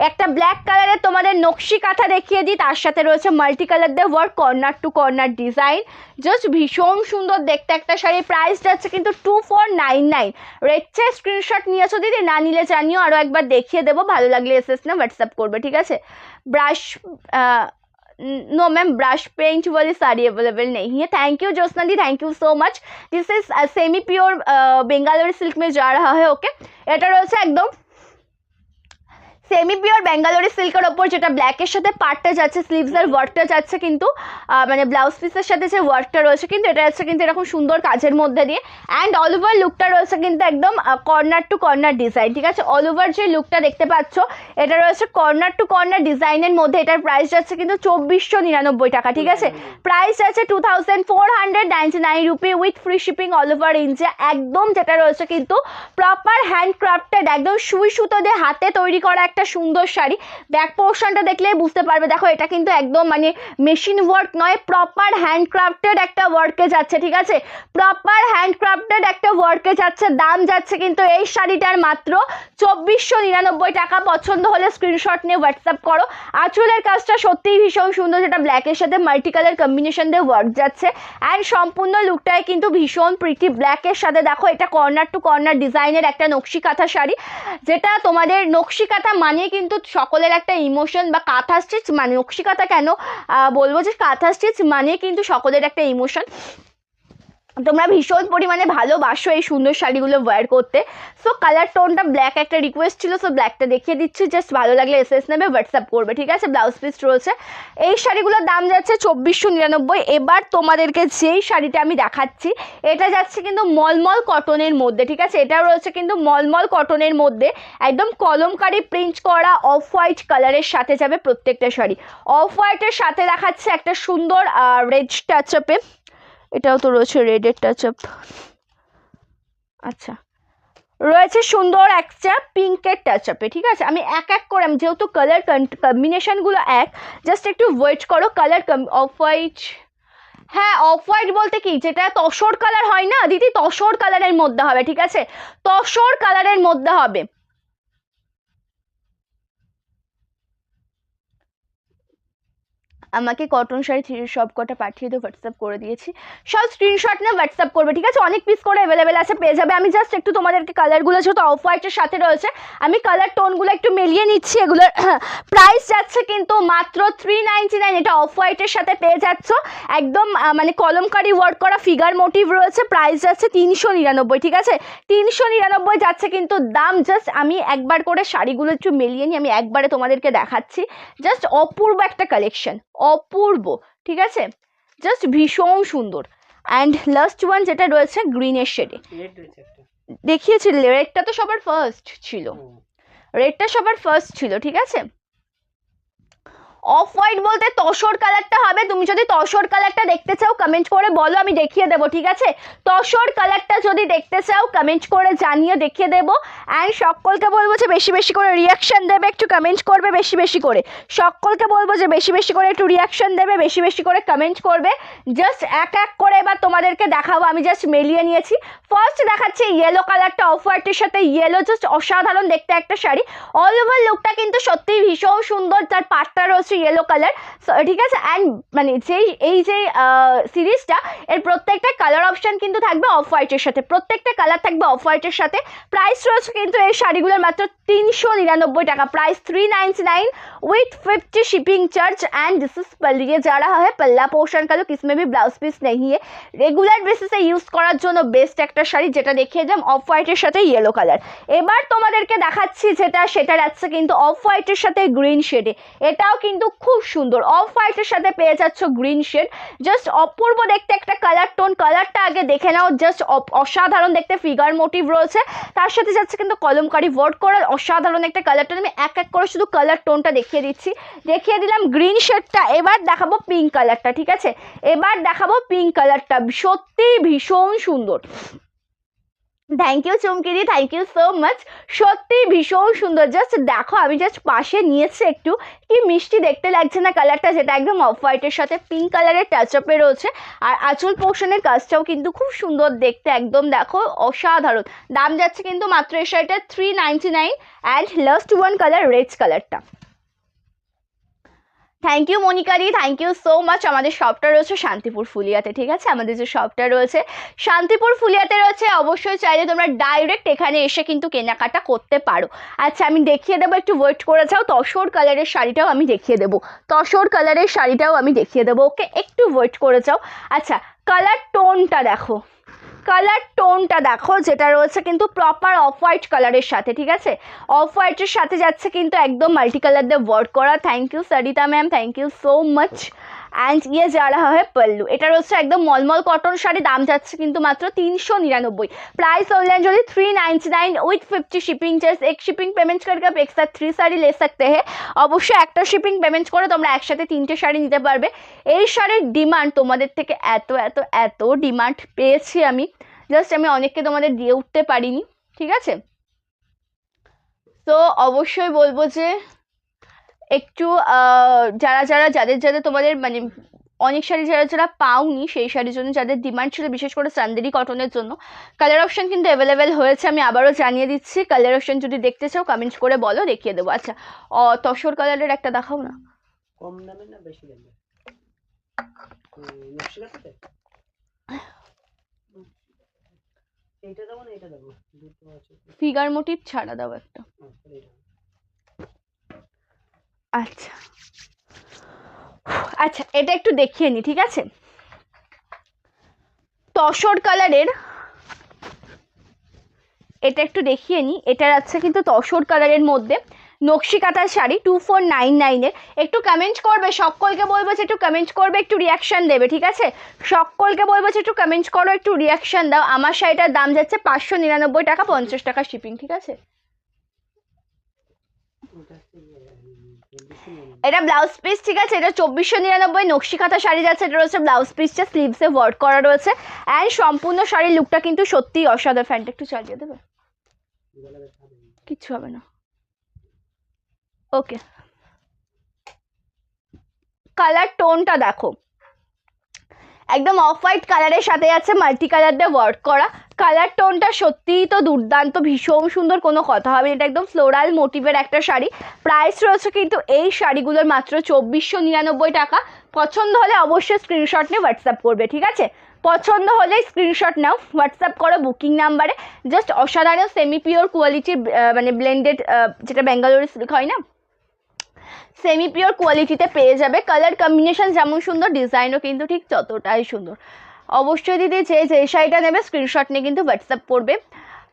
[SPEAKER 1] একটা ব্ল্যাক কালারের তোমাদের নকশি কাঁথা দেখিয়ে দিই, তার সাথে রয়েছে মাল্টি কালার দিয়ে work, corner to corner design. Just ভীষণ সুন্দর দেখতে একটা শাড়ি। প্রাইস যাচ্ছে কিন্তু 2499। রেড চেয়ে স্ক্রিনশট নিয়েছো দিদি? না নিলে জানিও, আরও একবার দেখিয়ে দেবো। ভালো লাগলে এসএস না, হোয়াটসঅ্যাপ করবে, ঠিক আছে? Brush no ma'am, brush paint वाली साड़ी अवेलेबल नहीं है। थैंक यू ज्योत्सना दी, thank you so much. This is semi pure Bangalori silk में जा रहा है। ओके, এটা রয়েছে একদম সেমি পিওর বেঙ্গালোরি সিল্কের ওপর, যেটা ব্ল্যাকের সাথে পার্টটা যাচ্ছে, স্লিভসের ওয়ার্কটা যাচ্ছে কিন্তু মানে ব্লাউজ পিসের সাথে যে ওয়ার্কটা রয়েছে কিন্তু এটা যাচ্ছে কিন্তু এরকম সুন্দর কাজের মধ্যে দিয়ে। অ্যান্ড অল ওভার লুকটা রয়েছে কিন্তু একদম কর্নার টু কর্নার ডিজাইন, ঠিক আছে? অল ওভার যে লুকটা দেখতে পাচ্ছ, এটা রয়েছে কর্নার টু কর্নার ডিজাইনের মধ্যে। এটার প্রাইস যাচ্ছে কিন্তু 2499 টাকা, ঠিক আছে? প্রাইস আছে 2499 rupee with free shipping all over India. একদম যেটা রয়েছে কিন্তু প্রপার হ্যান্ডক্রাফটেড, একদম সুই সুতো দিয়ে হাতে তৈরি করা একটা সুন্দর শাড়ি। ব্যাক পোর্শনটা দেখলেই বুঝতে পারবে, দেখো এটা কিন্তু একদম মানে মেশিন ওয়ার্ক নয়, প্রপার হ্যান্ডক্রাফটেড একটা ওয়ার্কে যাচ্ছে, ঠিক আছে? প্রপার হ্যান্ডক্রাফটেড একটা ওয়ার্কে যাচ্ছে। দাম যাচ্ছে কিন্তু এই শাড়িটার মাত্র 2499 টাকা। পছন্দ হলে স্ক্রিনশট নিয়ে হোয়াটসঅ্যাপ করো। আঁচলের কাজটা সত্যিই ভীষণ সুন্দর, যেটা ব্ল্যাকের সাথে মাল্টি কালার কম্বিনেশন দিয়ে ওয়ার্ক যাচ্ছে। অ্যান্ড সম্পূর্ণ লুকটাই কিন্তু ভীষণ প্রিটি। ব্ল্যাকের সাথে দেখো এটা কর্নার টু কর্নার ডিজাইনের একটা নকশি কাঁথা শাড়ি, যেটা তোমাদের নকশি কাঁথা মানে কিন্তু সকলের একটা ইমোশন, বা কাঁথা স্টিচ মানে, নকশি কাঁথা কেন বলবো, যে কাঁথা স্টিচ মানে কিন্তু সকলের একটা ইমোশন। তোমরা ভীষণ পরিমাণে ভালোবাসো এই সুন্দর শাড়িগুলো ওয়্যার করতে। সো কালার টোনটা ব্ল্যাক একটা রিকোয়েস্ট ছিল, সো ব্ল্যাকটা দেখিয়ে দিচ্ছি। জাস্ট ভালো লাগলে এসএস নেবে, হোয়াটসঅ্যাপ করবে, ঠিক আছে? ব্লাউজ পিস রয়েছে। এই শাড়িগুলোর দাম যাচ্ছে 2499। এবার তোমাদেরকে যেই শাড়িটা আমি দেখাচ্ছি, এটা যাচ্ছে কিন্তু মলমল কটনের মধ্যে, ঠিক আছে? এটা রয়েছে কিন্তু মলমল কটনের মধ্যে, একদম কলমকারি প্রিন্ট করা অফ হোয়াইট কালারের সাথে যাবে প্রত্যেকটা শাড়ি। অফ হোয়াইটের সাথে দেখাচ্ছে একটা সুন্দর রেড টাচ আপে, এটাও তো রয়েছে রেডের টাচ আপ। আচ্ছা, রয়েছে সুন্দর একটা পিঙ্কের টাচ আপে, ঠিক আছে? আমি এক এক করে, যেহেতু কালার কম্বিনেশনগুলো এক, জাস্ট একটু ওয়েট করো। কালার অফ হোয়াইট, হ্যাঁ অফ হোয়াইট বলতে কি, যেটা তসর কালার হয় না দিদি, তসর কালারের মধ্যে হবে, ঠিক আছে? তসর কালারের মধ্যে হবে। আমাকে কটন শাড়ি সব কটা পাঠিয়ে দিও, হোয়াটসঅ্যাপ করে দিয়েছি। সব স্ক্রিনশট নিয়ে হোয়াটসঅ্যাপ করবে, ঠিক আছে? অনেক পিস করে অ্যাভেলেবেল আছে, পেয়ে যাবে। আমি জাস্ট একটু তোমাদেরকে কালারগুলো যেহেতু অফ হোয়াইটের সাথে রয়েছে, আমি কালার টোনগুলো একটু মিলিয়ে নিচ্ছি। এগুলোর প্রাইস যাচ্ছে কিন্তু মাত্র 399। এটা অফ হোয়াইটের সাথে পেয়ে যাচ্ছ, একদম মানে কলমকারি ওয়ার্ক করা ফিগার মোটিভ রয়েছে। প্রাইস যাচ্ছে 399, ঠিক আছে? 399 যাচ্ছে কিন্তু দাম। জাস্ট আমি একবার করে শাড়িগুলো একটু মিলিয়ে নিই, আমি একবারে তোমাদেরকে দেখাচ্ছি। জাস্ট অপূর্ব একটা কালেকশন, অপূর্ব, ঠিক আছে? জাস্ট ভীষণ সুন্দর। অ্যান্ড লাস্ট ওয়ান যেটা রয়েছে গ্রিনের শেডে দেখিয়েছি, রেডটা তো সবার ফার্স্ট ছিল, রেডটা সবার ফার্স্ট ছিল, ঠিক আছে? অফ হোয়াইট বলতে তসর কালারটা হবে। তুমি যদি তসর কালারটা দেখতে চাও কমেন্ট করে বলো, আমি দেখিয়ে দেবো, ঠিক আছে? তসর কালারটা যদি দেখতে চাও কমেন্ট করে জানিয়ে দেখিয়ে দেবো। অ্যান্ড সকলকে বলবো যে বেশি বেশি করে রিয়াকশন দেবে, একটু কমেন্ট করবে বেশি বেশি করে। সকলকে বলবো যে বেশি বেশি করে একটু রিয়াকশন দেবে, বেশি বেশি করে কমেন্ট করবে। জাস্ট এক এক করে এবার তোমাদেরকে দেখাবো, আমি জাস্ট মেলিয়ে নিয়েছি। ফার্স্ট দেখাচ্ছি ইয়েলো কালারটা, অফ হোয়াইটের সাথে ইয়েলো, জাস্ট অসাধারণ দেখতে একটা শাড়ি। অল ওভার লুকটা কিন্তু সত্যিই ভীষণ সুন্দর, তার পাটটা রয়েছে ইয়েলো কালার, ঠিক আছে? অ্যান্ড মানে এই যে সিরিজটা, এর প্রত্যেকটা কালার অপশন কিন্তু থাকবে অফ হোয়াইটের সাথে, প্রত্যেকটা কালার থাকবে অফ হোয়াইটের সাথে। প্রাইস রয়েছে কিন্তু এই শাড়িগুলোর মাত্র 399 টাকা, price 399 with 50 shipping charge. And this is पल्ली, ये जा रहा है पल्ला पोर्शन का लुक, इसमें भी ब्लाउज पीस नहीं है। रेगुलर बेसिसे यूज করার জন্য বেস্ট একটা শাড়ি, যেটা দেখিয়ে দিলাম অফ হোয়াইটের সাথে ইয়েলো কালার। এবার তোমাদেরকে দেখাচ্ছি যেটা, সেটা যাচ্ছে কিন্তু অফ হোয়াইটের সাথে গ্রিন শেডে। এটাও কিন্তু খুব সুন্দর, অফ হোয়াইটের সাথে পেয়ে যাচ্ছ গ্রিন শেড, জাস্ট অপূর্ব দেখতে একটা কালার টোন। কালারটা আগে দেখে নাও, জাস্ট অসাধারণ দেখতে, ফিগার মোটিভ রয়েছে, তার সাথে যাচ্ছে কিন্তু কলমকারি ওয়ার্ক করা, অসাধারণ একটা কালারটা। আমি এক এক করে শুধু কালার টোনটা দেখিয়ে দিচ্ছি, দেখিয়ে দিলাম গ্রিন শেডটা। এবার দেখাবো পিঙ্ক কালারটা, ঠিক আছে? এবার দেখাবো পিঙ্ক কালারটা, সত্যি ভীষণ সুন্দর। থ্যাংক ইউ চুমকিদি, থ্যাংক ইউ সো মাচ, সত্যি ভীষণ সুন্দর। জাস্ট দেখো, আমি জাস্ট পাশে নিয়েছি একটু, কি মিষ্টি দেখতে লাগছে না কালারটা, যেটা একদম অফ হোয়াইটের সাথে পিঙ্ক কালারের টাচ আপে রয়েছে। আর আঁচল পোর্শনের কাজটাও কিন্তু খুব সুন্দর দেখতে, একদম দেখো অসাধারণ। দাম যাচ্ছে কিন্তু মাত্র এই শাড়িটা 399। And last one colour red কালারটা। থ্যাংক ইউ মনিকাদি, থ্যাংক ইউ সো মাচ। আমাদের শপটা রয়েছে শান্তিপুর ফুলিয়াতে, ঠিক আছে? আমাদের যে শপটা রয়েছে শান্তিপুর ফুলিয়াতে রয়েছে, অবশ্যই চাইলে তোমরা ডাইরেক্ট এখানে এসে কিন্তু কেনাকাটা করতে পারো। আচ্ছা, আমি দেখিয়ে দেবো, একটু ওয়েট করে যাও। তসর কালারের শাড়িটাও আমি দেখিয়ে দেবো, তসর কালারের শাড়িটাও আমি দেখিয়ে দেবো, ওকে? একটু ওয়েট করে যাও। আচ্ছা, কালার টোনটা দেখো, কালার টোনটা দেখো, যেটা রয়েছে কিন্তু প্রপার অফ হোয়াইট কালারের সাথে, ঠিক আছে? অফ হোয়াইটের সাথে যাচ্ছে কিন্তু একদম মাল্টি কালার দিয়ে ওয়ার্ক করা। Thank you Sarita ma'am, thank you so much. And ইয়ে যা রাহা হয় পল্লু, এটা রয়েছে একদম মলমল কটন শাড়ি, দাম যাচ্ছে কিন্তু মাত্র 399। प्राइस ऑनलाइन जो 399 विथ 50 शिपिंग चार्ज। एक शिपिंग पेमेंट करके आप एक साथ 3 শাড়ি ले सकते हैं। অবশ্যই একটা শিপিং পেমেন্ট করে তোমরা একসাথে 3টে শাড়ি নিতে পারবে। এই শাড়ির ডিমান্ড তোমাদের থেকে এত এত এত ডিমান্ড পেয়েছি আমি, জাস্ট আমি অনেককে তোমাদের দিয়ে উঠতে পারিনি, ঠিক আছে? তো অবশ্যই বলবো যে একটু যারা যারা যাদের তোমাদের মানে অনেক শাড়ি যারা পাওনি, সেই শাড়ির জন্য যাদের ডিমান্ড ছিল, বিশেষ করে চান্দেরি কটনের জন্য, কালার অপশন কিন্তু অ্যাভেলেবেল হয়েছে। আমি আবারও জানিয়ে দিচ্ছি, কালার অপশন যদি দেখতে চাও কমেন্ট করে বলো, দেখিয়ে দেবো। আচ্ছা, তসর কালারের একটা দেখাও না।
[SPEAKER 2] কম দামে না বেশি দামে? নকশিকাতাতে এইটা দেবো না এটা দেবো? দুটো আছে,
[SPEAKER 1] ফিগার মোটিভ ছাড়া দাও একটা। আচ্ছা আচ্ছা, এটা একটু দেখিয়ে নি, ঠিক আছে? তসর কালারের এটা একটু দেখিয়ে নি, এটার আছে কিন্তু তসর কালারের মধ্যে নকশি কাঁথার শাড়ি 2499-এর। একটু কমেন্ট করবে, সকলকে বলবো যে একটু কমেন্ট করবে, একটু রিয়াকশান দেবে, ঠিক আছে? সকলকে বলবো যে একটু কমেন্ট করো, একটু রিয়াকশান দাও। আমার শাড়িটার দাম যাচ্ছে 599 টাকা, 50 টাকা শিপিং, ঠিক আছে? এটা ব্লাউজ পিস, ঠিক আছে? এটা 2499 নকশি কাঁথা শাড়ি যাচ্ছে, এটা রয়েছে ব্লাউজ পিসটা, স্লিভসে ওয়ার্ক করা রয়েছে। অ্যান্ড সম্পূর্ণ শাড়ির লুকটা কিন্তু সত্যিই অসাধারণ। ফ্যানটা একটু চালিয়ে দেবে, কিচ্ছু হবে না, ওকে? কালার টোনটা দেখো, একদম অফ হোয়াইট কালারের সাথে আছে মাল্টি কালার দিয়ে ওয়ার্ক করা। কালার টোনটা সত্যিই তো দুর্দান্ত, ভীষণ সুন্দর, কোনো কথা হবে। এটা একদম ফ্লোরাল মোটিভের একটা শাড়ি। প্রাইস রয়েছে কিন্তু এই শাড়িগুলোর মাত্র 2499 টাকা। পছন্দ হলে অবশ্যই স্ক্রিনশট নিয়ে হোয়াটসঅ্যাপ করবে, ঠিক আছে? পছন্দ হলে স্ক্রিনশট নাও, হোয়াটসঅ্যাপ করো বুকিং নাম্বারে। জাস্ট অসাধারণ সেমি পিওর কোয়ালিটির মানে ব্লেন্ডেড, যেটা বেঙ্গালোরি সিল্ক হয় না, সেমি পিওর কোয়ালিটিতে পেয়ে যাবে। কালার কম্বিনেশন যেমন সুন্দর, ডিজাইনও কিন্তু ঠিক ততটাই সুন্দর। অবশ্যই দিদি যে শাড়িটা নেবে স্ক্রিনশট নিয়ে কিন্তু হোয়াটসঅ্যাপ করবে।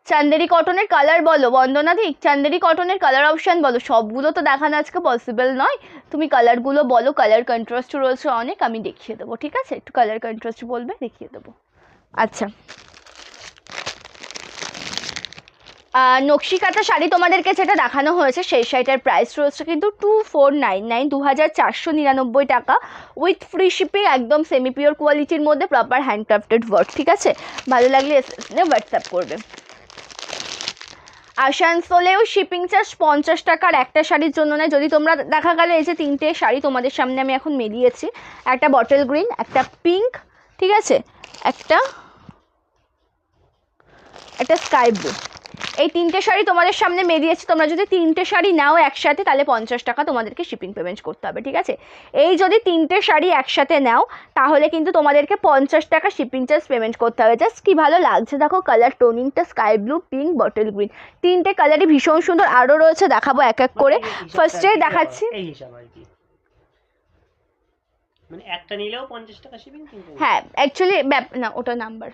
[SPEAKER 1] চান্দেরি কটনের কালার বলো বন্দনা দি, চান্দেরি কটনের কালার অপশান বলো। সবগুলো তো দেখানো আজকে পসিবল নয়, তুমি কালারগুলো বলো। কালার কন্ট্রাস্ট রয়েছে অনেক, আমি দেখিয়ে দেবো, ঠিক আছে? একটু কালার কন্ট্রাস্ট বলবে, দেখিয়ে দেবো। আচ্ছা নকশি কাঁথা শাড়ি তোমাদেরকে যেটা দেখানো হয়েছে সেই শাড়িটার প্রাইস রয়েছে কিন্তু 2499, 2499 টাকা, উইথ ফ্রি শিপিং, একদম সেমি পিওর কোয়ালিটির মধ্যে, প্রপার হ্যান্ডক্রাফটেড ওয়ার্ক। ঠিক আছে, ভালো লাগলে হোয়াটসঅ্যাপ করবে। আসানসোলেও শিপিং চার্জ 50 টাকার একটা শাড়ির জন্য নয়। যদি তোমরা দেখা গেল এই যে 3টে শাড়ি তোমাদের সামনে আমি এখন মেলিয়েছি, একটা বটল গ্রিন, একটা পিঙ্ক, ঠিক আছে, একটা স্কাই ব্লু, এই 3টে শাড়ি তোমাদের সামনে মেলিয়েছি। তোমরা যদি 3টে শাড়ি নাও একসাথে তাহলে 50 টাকা তোমাদেরকে শিপিং পেমেন্ট করতে হবে। ঠিক আছে, এই যদি 3টে শাড়ি একসাথে নাও তাহলে কিন্তু তোমাদেরকে 50 টাকা শিপিং চার্জ পেমেন্ট করতে হবে। জাস্ট কি ভালো লাগছে দেখো, কালার টোনিংটা sky blue, pink, bottle green, 3টে কালারই ভীষণ সুন্দর। আরও রয়েছে, দেখাবো এক এক করে। ফার্স্টে দেখাচ্ছি,
[SPEAKER 2] এই হিসাব আর কি, মানে একটা নিলেও 50 টাকা শিপিং কিন্তু।
[SPEAKER 1] হ্যাঁ অ্যাকচুয়ালি না, ওটা নাম্বার।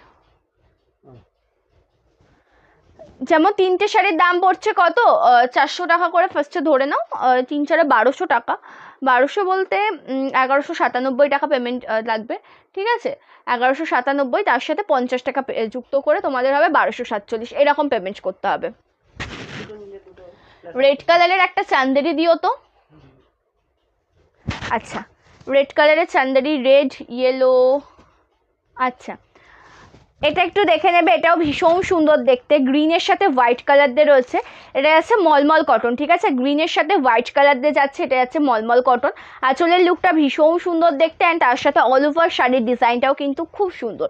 [SPEAKER 1] যেমন 3টে শাড়ির দাম পড়ছে কত, 400 টাকা করে ফার্স্টে ধরে নাও, 3 4 1200 টাকা। 1200 বলতে 1197 টাকা পেমেন্ট লাগবে। ঠিক আছে, 1197, তার সাথে 50 টাকা যুক্ত করে তোমাদের হবে 1247, এরকম পেমেন্ট করতে হবে। রেড কালারের একটা চান্দেরি দিও তো। আচ্ছা, রেড কালারের চান্দেরি, রেড, ইয়েলো। আচ্ছা, এটা একটু দেখে নেবে, এটাও ভীষণ সুন্দর দেখতে, গ্রিনের সাথে হোয়াইট কালার দিয়ে রয়েছে। এটা আছে মলমল কটন। ঠিক আছে, গ্রিনের সাথে হোয়াইট কালার দিয়ে যাচ্ছে, এটা আছে মলমল কটন। আঁচলের লুকটা ভীষণ সুন্দর দেখতে, অ্যান্ড তার সাথে অল ওভার শাড়ির ডিজাইনটাও কিন্তু খুব সুন্দর।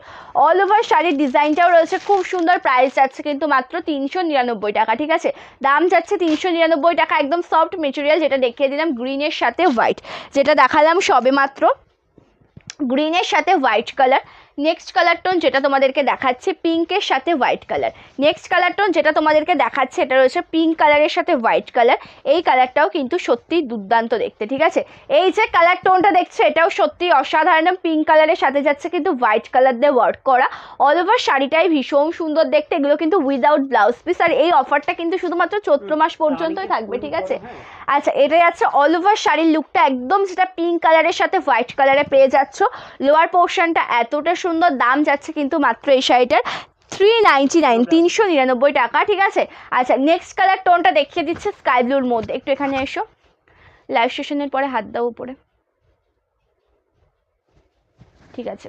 [SPEAKER 1] অল ওভার শাড়ির ডিজাইনটাও রয়েছে খুব সুন্দর। প্রাইস যাচ্ছে কিন্তু মাত্র 399 টাকা। ঠিক আছে, দাম যাচ্ছে 399 টাকা। একদম সফট মেটেরিয়াল, যেটা দেখিয়ে দিলাম গ্রিনের সাথে হোয়াইট, যেটা দেখালাম সবে মাত্র গ্রিনের সাথে white colour. Next colour tone যেটা তোমাদেরকে দেখাচ্ছি পিঙ্কের সাথে white colour. Next colour tone যেটা তোমাদেরকে দেখাচ্ছে এটা রয়েছে পিঙ্ক কালারের সাথে হোয়াইট কালার। এই কালারটাও কিন্তু সত্যিই দুর্দান্ত দেখতে। ঠিক আছে, এই যে কালার টোনটা দেখছো এটাও সত্যি অসাধারণ। পিঙ্ক কালারের সাথে যাচ্ছে কিন্তু হোয়াইট কালার দিয়ে ওয়ার্ক করা। অল ওভার শাড়িটাই ভীষণ সুন্দর দেখতে। এগুলো কিন্তু উইদাউট ব্লাউজ পিস, আর এই অফারটা কিন্তু শুধুমাত্র চৈত্র মাস পর্যন্তই থাকবে। ঠিক আছে, আচ্ছা, এটা যাচ্ছে অল ওভার শাড়ির লুকটা একদম, যেটা পিঙ্ক কালারের সাথে হোয়াইট কালারে পেয়ে যাচ্ছ। লোয়ার পোর্শনটা এতটা সুন্দর, দাম যাচ্ছে কিন্তু মাত্র এই শাড়িটার 399, 399 টাকা। ঠিক আছে, আচ্ছা, নেক্সট কালার টোনটা দেখিয়ে দিচ্ছে স্কাই ব্লুর মধ্যে। একটু এখানে এসো, লাইভ সেশনের পরে হাত দাও উপরে। ঠিক আছে,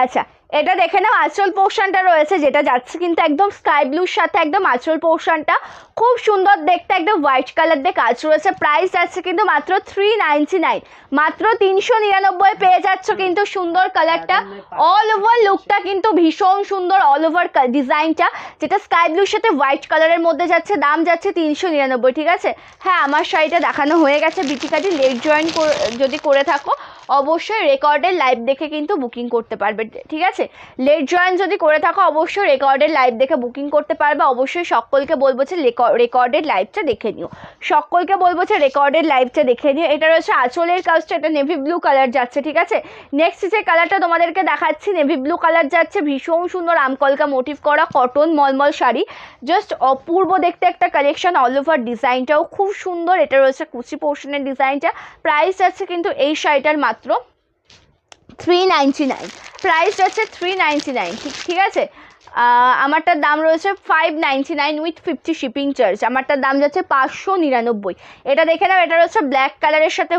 [SPEAKER 1] আচ্ছা, এটা দেখে নাও আঁচল পোর্শনটা রয়েছে, যেটা যাচ্ছে কিন্তু একদম স্কাই ব্লুর সাথে একদম আঁচল পোর্শনটা খুব সুন্দর দেখতে, একদম হোয়াইট কালার দিয়ে কাজ রয়েছে। প্রাইস যাচ্ছে কিন্তু মাত্র 399, মাত্র 399 পেয়ে যাচ্ছ কিন্তু সুন্দর কালারটা। অল ওভার লুকটা কিন্তু ভীষণ সুন্দর, অল ওভার ডিজাইনটা, যেটা স্কাই ব্লুর সাথে হোয়াইট কালারের মধ্যে যাচ্ছে। দাম যাচ্ছে 399। ঠিক আছে, হ্যাঁ, আমার শাড়িটা দেখানো হয়ে গেছে। বিটিকাটি লেট জয়েন যদি করে থাকো অবশ্যই রেকর্ডের লাইভ দেখে কিন্তু বুকিং করতে পারবে। ঠিক আছে, লেট জয়েন যদি করে থাকো অবশ্যই রেকর্ডের লাইভ দেখে বুকিং করতে পারবে। অবশ্যই সকলকে বলবো যে রেকর্ডের লাইভটা দেখে নিও, সকলকে বলবো যে রেকর্ডের লাইভটা দেখে নিও। এটা রয়েছে আঁচলের কাজটা, এটা নেভি ব্লু কালার যাচ্ছে। ঠিক আছে, নেক্সট যে কালারটা তোমাদেরকে দেখাচ্ছি নেভি ব্লু কালার যাচ্ছে, ভীষণ সুন্দর আমকলকা মোটিভ করা কটন মলমল শাড়ি, জাস্ট অপূর্ব দেখতে একটা কালেকশন। অল ওভার ডিজাইনটাও খুব সুন্দর। এটা রয়েছে কুচি পোর্শনের ডিজাইনটা। প্রাইস যাচ্ছে কিন্তু এই শাড়িটার মাত্র 399, প্রাইস যাচ্ছে 399। ঠিক আছে, আমারটার দাম রয়েছে 599 উইথ 50 শিপিং চার্জ। আমারটার দাম যাচ্ছে 599। এটা দেখে নাও, এটা রয়েছে ব্ল্যাক কালারের সাথে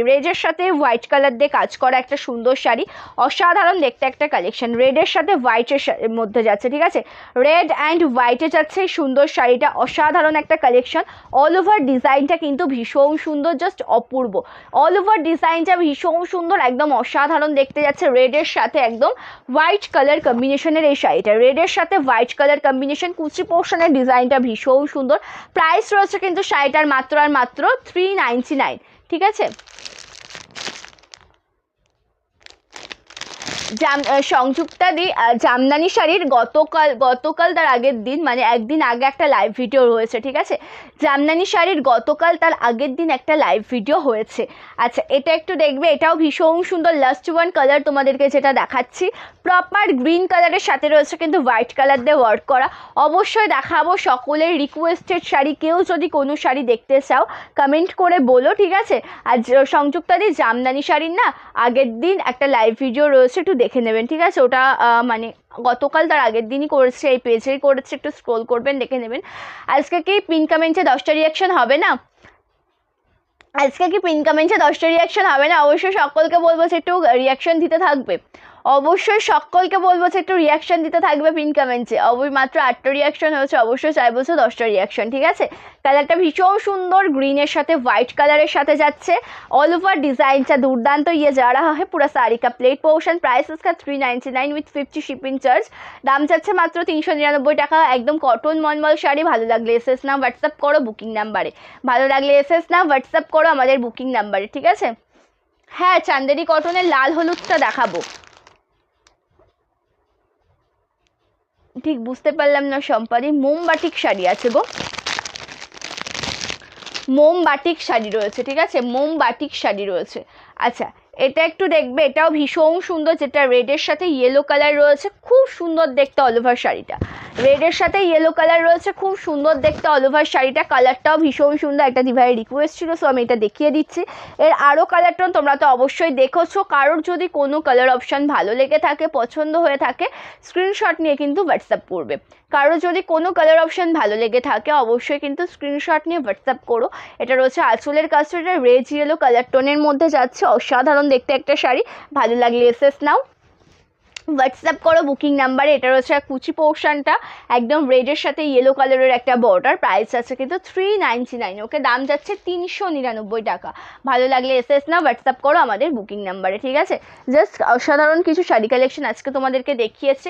[SPEAKER 1] রেডের সাথে হোয়াইট কালার দিয়ে কাজ করা একটা সুন্দর শাড়ি, অসাধারণ দেখতে একটা কালেকশন। রেডের সাথে হোয়াইটের মধ্যে যাচ্ছে। ঠিক আছে, রেড অ্যান্ড হোয়াইটে যাচ্ছে এই সুন্দর শাড়িটা, অসাধারণ একটা কালেকশন। অল ওভার ডিজাইনটা কিন্তু ভীষণ সুন্দর, জাস্ট অপূর্ব। অল ওভার ডিজাইনটা ভীষণ সুন্দর, একদম অসাধারণ দেখতে যাচ্ছে। রেডের সাথে একদম হোয়াইট কালার কম্বিনেশনের এই শাড়িটা, রেডের সাথে হোয়াইট কালার কম্বিনেশন, কুচি পোর্শনের ডিজাইনটা ভীষণ সুন্দর। প্রাইস রয়েছে কিন্তু শাড়িটার মাত্র আর মাত্র 399। ঠিক আছে, সংযুক্তা দি জামদানি শাড়ির গতকাল তার আগের দিন, মানে একদিন আগে একটা লাইভ ভিডিও রয়েছে। ঠিক আছে, জামদানি শাড়ির গতকাল তার আগের দিন একটা লাইভ ভিডিও হয়েছে। আচ্ছা, এটা একটু দেখবে, এটাও ভীষণ সুন্দর লাস্ট ওয়ান কালার তোমাদেরকে যেটা দেখাচ্ছি, প্রপার গ্রিন কালারের সাথে রয়েছে কিন্তু হোয়াইট কালার দিয়ে ওয়ার্ক করা। অবশ্যই দেখাবো সকলের রিকোয়েস্টেড শাড়ি। কেউ যদি কোনো শাড়ি দেখতে চাও কমেন্ট করে বলো। ঠিক আছে, আর সংযুক্তা দি জামদানি শাড়ির না আগের দিন একটা লাইভ ভিডিও রয়েছে, একটু দেখে নেবেন, ঠিক আছে? ওটা মানে গতকাল তার আগের দিনই করেছে, এই পেজেই করেছে, একটু স্ক্রোল করবেন দেখে নেবেন। আজকে কি পিন কমেন্টে 10টা রিয়াকশন হবে না? আজকে কি পিন কমেন্টে 10টা রিয়াকশন হবে না? অবশ্যই সকলকে বলবো যে একটু রিয়াকশন দিতে থাকবে, অবশ্যই সকলকে বলবো যে একটু রিয়াকশন দিতে থাকবে পিন কমেন্টে। মাত্র 8টা রিয়াকশন হয়েছে, অবশ্যই চাইবো 10টা রিয়াকশন, ঠিক আছে? কালারটা ভীষণ সুন্দর, গ্রিনের সাথে হোয়াইট কালারের সাথে যাচ্ছে, ऑल ओवर डिजाइनचा दुर्दांत ये जा रहा है पूरा साड़ी का प्लेट पोर्शन। प्राइस इसका 399 উইথ 50 শিপিং চার্জ। দাম যাচ্ছে মাত্র 399 টাকা। একদম কটন মলমল শাড়ি। ভালো লাগলে এসএস নাও, হোয়াটসঅ্যাপ করো বুকিং নাম্বারে। ভালো লাগলে এসএস নাও, হোয়াটসঅ্যাপ করো আমাদের বুকিং নাম্বারে, ঠিক আছে? হ্যাঁ, চান্দেরি কটনের লাল হলুদটা দেখাবো। ঠিক বুঝতে পারলাম না সম্পাদি। মোমবাটিক শাড়ি আছে গো, মোমবাটিক শাড়ি রয়েছে, ঠিক আছে? মোমবাটিক শাড়ি রয়েছে। আচ্ছা, এটা একটু দেখবে, এটাও ভীষণ সুন্দর, যেটা রেডের সাথে ইয়েলো কালার রয়েছে, খুব সুন্দর দেখতে অল ওভার শাড়িটা। রেডের সাথে ইয়েলো কালার রয়েছে, খুব সুন্দর দেখতে অল ওভার শাড়িটা। কালারটাও ভীষণ সুন্দর, একটা দিভাইয়ের রিকোয়েস্ট ছিল, সো আমি এটা দেখিয়ে দিচ্ছি। এর আরও কালার টোন তোমরা তো অবশ্যই দেখেছো। কারোর যদি কোনো কালার অপশান ভালো লেগে থাকে, পছন্দ হয়ে থাকে, স্ক্রিনশট নিয়ে কিন্তু হোয়াটসঅ্যাপ করবে। কারো যদি কোনো কালার অপশান ভালো লেগে থাকে অবশ্যই কিন্তু স্ক্রিনশট নিয়ে হোয়াটসঅ্যাপ করো। এটা রয়েছে আঁচলের কাছে, এটা রেড ইয়েলো কালার টোনের মধ্যে যাচ্ছে, অসাধারণ দেখতে একটা শাড়ি। ভালো লাগলে এসএস নাও, হোয়াটসঅ্যাপ করো বুকিং নাম্বারে। এটা রয়েছে কুচি পোর্শনটা, একদম রেডের সাথে ইয়েলো কালারের একটা বর্ডার। প্রাইস আছে কিন্তু 399, ওকে? দাম যাচ্ছে 399 টাকা। ভালো লাগলে এসএস নাও, হোয়াটসঅ্যাপ করো আমাদের বুকিং নাম্বারে, ঠিক আছে? জাস্ট অসাধারণ কিছু শাড়ি কালেকশন আজকে তোমাদেরকে দেখিয়েছি।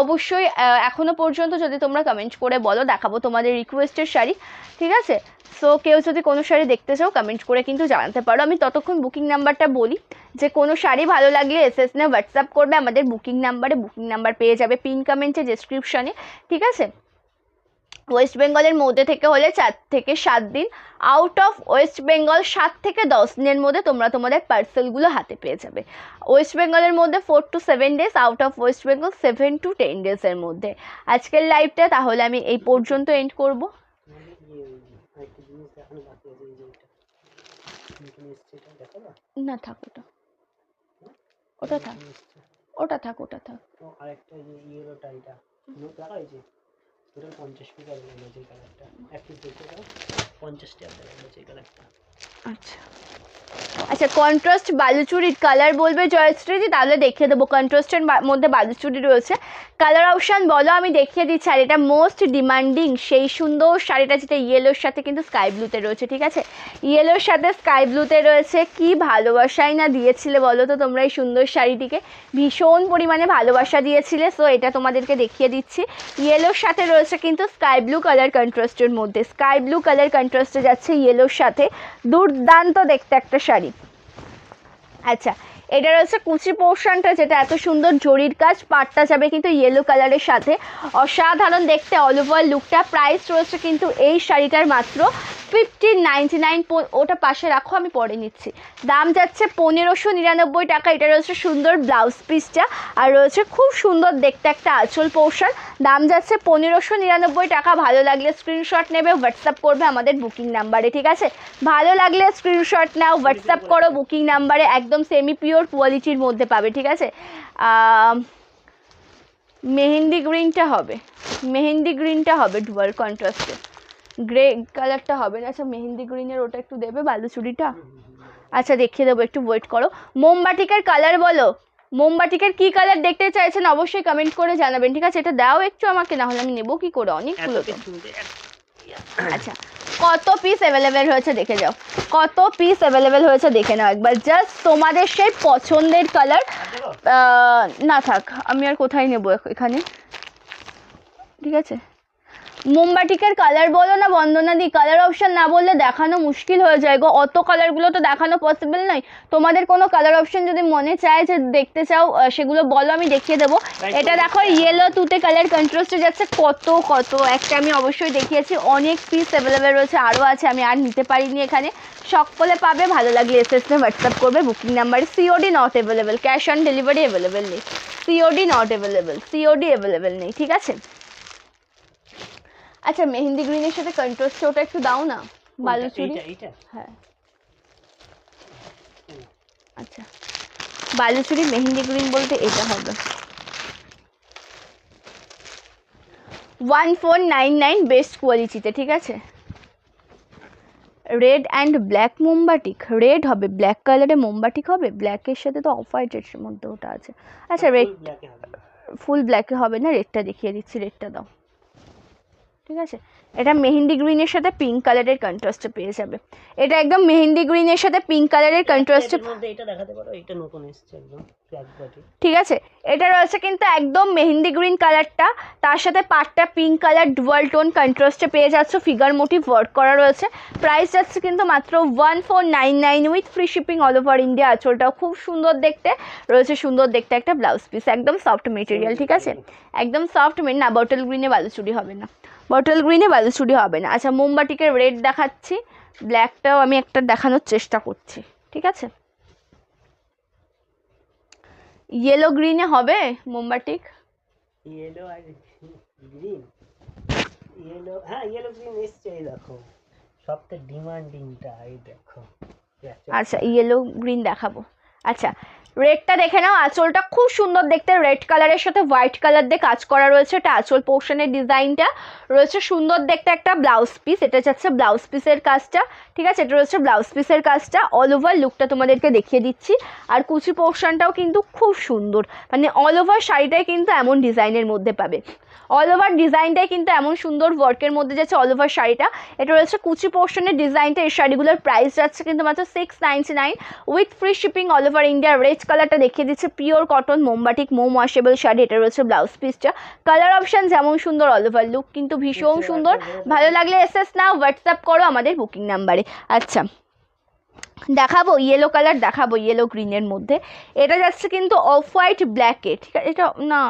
[SPEAKER 1] অবশ্যই এখনও পর্যন্ত যদি তোমরা কমেন্ট করে বলো, দেখাবো তোমাদের রিকোয়েস্টের শাড়ি, ঠিক আছে? সো কেউ যদি কোনো শাড়ি দেখতে চাও কমেন্ট করে কিন্তু জানাতে পারো। আমি ততক্ষণ বুকিং নাম্বারটা বলি, যে কোনো শাড়ি ভালো লাগলে এসএস নিয়ে হোয়াটসঅ্যাপ করবে আমাদের বুকিং নাম্বারে। বুকিং নাম্বার পেয়ে যাবে পিন কমেন্টে, ডেসক্রিপশনে, ঠিক আছে? ওয়েস্ট বেঙ্গলের মধ্যে থেকে হলে 4 থেকে 7 দিন, আউট অফ ওয়েস্ট বেঙ্গল 7 থেকে 10 দিনের মধ্যে তোমরা তোমাদের পার্সেলগুলো হাতে পেয়ে যাবে। ওয়েস্ট বেঙ্গলের মধ্যে 4 to 7 days, out of West Bengal 7 to 10 ডেজের মধ্যে। আজকের লাইভটা তাহলে আমি এই পর্যন্ত এন্ড করব। না থাক, ওটা ওটা থাক, ওটা থাক, ওটা থাক।
[SPEAKER 2] আরেকটা ইয়েলো টাইটা নোট লাগা হয়েছে, ওটা 50 পিস অ্যাভেলেবল আছে। এই কালারটা এক পিস দেখতে দাও, 50 টা অ্যাভেলেবল আছে এই কালারটা।
[SPEAKER 1] আচ্ছা আচ্ছা, কন্ট্রাস্ট বালুচুরির কালার বলবে জয়শ্রীজি, তাহলে দেখিয়ে দেবো। কন্ট্রাস্টের মধ্যে বালুচুরি রয়েছে, কালার অপশান বলো আমি দেখিয়ে দিচ্ছি। আর এটা মোস্ট ডিমান্ডিং সেই সুন্দর শাড়িটা, যেটা ইয়েলোর সাথে কিন্তু স্কাই ব্লুতে রয়েছে, ঠিক আছে? ইয়েলোর সাথে স্কাই ব্লুতে রয়েছে। কি ভালোবাসাই না দিয়েছিলে বলো তো তোমরা এই সুন্দর শাড়িটিকে, ভীষণ পরিমাণে ভালোবাসা দিয়েছিলে। সো এটা তোমাদেরকে দেখিয়ে দিচ্ছি। ইয়েলোর সাথে রয়েছে কিন্তু স্কাই ব্লু কালার কন্ট্রাস্টের মধ্যে, স্কাই ব্লু কালার কন্ট্রাস্টে যাচ্ছে ইয়েলোর সাথে। দুর্দান্ত দেখতে একটা শাড়ি। আচ্ছা, এটা রয়েছে কুচি পোর্শনটা, যেটা এত সুন্দর জরির কাজ, পাটটা যাবে কিন্তু ইয়েলো কালারের সাথে, অসাধারণ দেখতে অল ওভার লুকটা। প্রাইস রয়েছে কিন্তু এই শাড়িটার মাত্র 1599। ওটা পাশে রাখো, আমি পরে নিচ্ছি। দাম যাচ্ছে 1599 টাকা। এটা রয়েছে সুন্দর ব্লাউজ পিসটা, আর রয়েছে খুব সুন্দর দেখতে একটা আঁচল পোর্শন। দাম যাচ্ছে 1599 টাকা। ভালো লাগলে স্ক্রিনশট নেবে, হোয়াটসঅ্যাপ করবে আমাদের বুকিং নাম্বারে, ঠিক আছে? ভালো লাগলে স্ক্রিনশট নাও, হোয়াটসঅ্যাপ করো বুকিং নাম্বারে। একদম সেমি পিওর কোয়ালিটির মধ্যে পাবে, ঠিক আছে? মেহেন্দি গ্রিনটা হবে, মেহেন্দি গ্রিনটা হবে ডুয়াল কন্ট্রাস্টে, গ্রে কালারটা হবে না। আচ্ছা, মেহেন্দি গ্রিনের ওটা একটু দেবে বালুচুরিটা। আচ্ছা দেখিয়ে দেবো, একটু ওয়েট করো। মোমবাটিকের কালার বলো, মোমবাটিকের কি কালার দেখতে চাইছেন অবশ্যই কমেন্ট করে জানাবেন, ঠিক আছে? এটা দাও একটু আমাকে, না হলে আমি নেবো কি করে, অনেকগুলো তো। আচ্ছা, কত পিস অ্যাভেলেবেল হয়েছে দেখে যাও, কত পিস অ্যাভেলেবেল হয়েছে দেখে নাও একবার। জাস্ট তোমাদের সেই পছন্দের কালার। না থাক, আমি আর কোথায় নেবো এখানে, ঠিক আছে? মোমবাটিকের কালার বলো না বন্দনা দি, কালার অপশান না বললে দেখানো মুশকিল হয়ে যায় গো। অত কালারগুলো তো দেখানো পসিবল নয়। তোমাদের কোনো কালার অপশান যদি মনে চায় যে দেখতে চাও, সেগুলো বলো, আমি দেখিয়ে দেবো। এটা দেখো ইয়েলো তুতে কালার কন্ট্রাস্টে যাচ্ছে, কত কত একটা আমি অবশ্যই দেখিয়েছি। অনেক পিস অ্যাভেলেবেল রয়েছে, আরও আছে, আমি আর নিতে পারিনি এখানে। সকলে পাবে, ভালো লাগলে এসএসএ হোয়াটসঅ্যাপ করবে বুকিং নাম্বারে। COD not available, cash on delivery available নেই। COD not available, COD available নেই, ঠিক আছে? আচ্ছা, মেহেন্দি গ্রিনের সাথে কন্ট্রাস্ট ওটা একটু দাও না, বালুচুরি। হ্যাঁ, আচ্ছা বালুচুরি মেহেন্দি গ্রিন বলতে এটা হবে 1499 বেস্ট কোয়ালিটিতে, ঠিক আছে। রেড অ্যান্ড ব্ল্যাক মোমবাটিক, রেড হবে, ব্ল্যাক কালারে মোমবাটিক হবে, ব্ল্যাকের সাথে তো অফ হোয়াইটের মধ্যে ওটা আছে। আচ্ছা রেড ফুল ব্ল্যাকে হবে না, রেডটা দেখিয়ে দিচ্ছি, রেডটা দাও, ঠিক আছে। এটা মেহেন্দি গ্রিনের সাথে পিঙ্ক কালারের কন্ট্রাস্টে পেয়ে যাবে। এটা একদম মেহেন্দি গ্রিনের সাথে পিঙ্ক কালারের কন্ট্রাস্টে,
[SPEAKER 2] এটা দেখাতে পারো, এটা নতুন এসেছে একদম ব্ল্যাক বডি,
[SPEAKER 1] ঠিক আছে। এটা রয়েছে কিন্তু একদম মেহেন্দি গ্রিন কালারটা, তার সাথে পাটটা পিঙ্ক কালার ডুয়াল টোন কন্ট্রাস্টে পেয়ে যাচ্ছ, ফিগার মোটিভ ওয়ার্ক করা রয়েছে। প্রাইস যাচ্ছে কিন্তু মাত্র 1499 with free shipping all over India. আঁচলটাও খুব সুন্দর দেখতে রয়েছে, সুন্দর দেখতে একটা ব্লাউজ পিস, একদম সফট মেটেরিয়াল, ঠিক আছে, একদম সফট না বটল গ্রিনে বালুচুরি হবে না, বটল গ্রিনে বালুচুরি হবে না। আচ্ছা মোমবাটিকের রেড দেখাচ্ছি, ব্ল্যাকটাও আমি একটা দেখানোর চেষ্টা করছি, ঠিক আছে। ইয়েলো গ্রিনে হবে মোমবাটিক,
[SPEAKER 2] ইয়েলো আর গ্রিন, ইয়েলো, হ্যাঁ ইয়েলো গ্রিন এসছে, এই দেখো সবথেকে ডিমান্ডিংটা, এই দেখো।
[SPEAKER 1] আচ্ছা ইয়েলো গ্রিন দেখাবো। আচ্ছা রেডটা দেখে নাও, আঁচলটা খুব সুন্দর দেখতে, রেড কালারের সাথে হোয়াইট কালার দিয়ে কাজ করা রয়েছে, এটা আঁচল পোর্শনের ডিজাইনটা রয়েছে, সুন্দর দেখতে একটা ব্লাউজ পিস, এটা যাচ্ছে ব্লাউজ পিসের কাজটা, ঠিক আছে, এটা রয়েছে ব্লাউজ পিসের কাজটা, অল ওভার লুকটা তোমাদেরকে দেখিয়ে দিচ্ছি। আর কুচি পোর্শনটাও কিন্তু খুব সুন্দর, মানে অল ওভার শাড়িটাই কিন্তু এমন ডিজাইনের মধ্যে পাবে, অল ওভার ডিজাইনটাই কিন্তু এমন সুন্দর ওয়ার্কের মধ্যে যাচ্ছে অল ওভার শাড়িটা। এটা রয়েছে কুচি পোর্শনের ডিজাইনটা, এই শাড়িগুলোর প্রাইস যাচ্ছে কিন্তু মাত্র 699 with free shipping all over India. Red কালারটা দেখিয়ে দিচ্ছে, পিওর কটন মোমবাটিক মোম ওয়াশেবল শাড়ি, এটা রয়েছে ব্লাউজ পিসটা, কালার অপশান যেমন সুন্দর, অল ওভার লুক কিন্তু ভীষণ সুন্দর। ভালো লাগলে এসএস নাও, হোয়াটসঅ্যাপ করো আমাদের বুকিং নাম্বারে। আচ্ছা দেখাবো ইয়েলো কালার, দেখাবো ইয়েলো গ্রিনের মধ্যে, এটা যাচ্ছে কিন্তু অফ হোয়াইট ব্ল্যাকে, ঠিক আছে, এটা না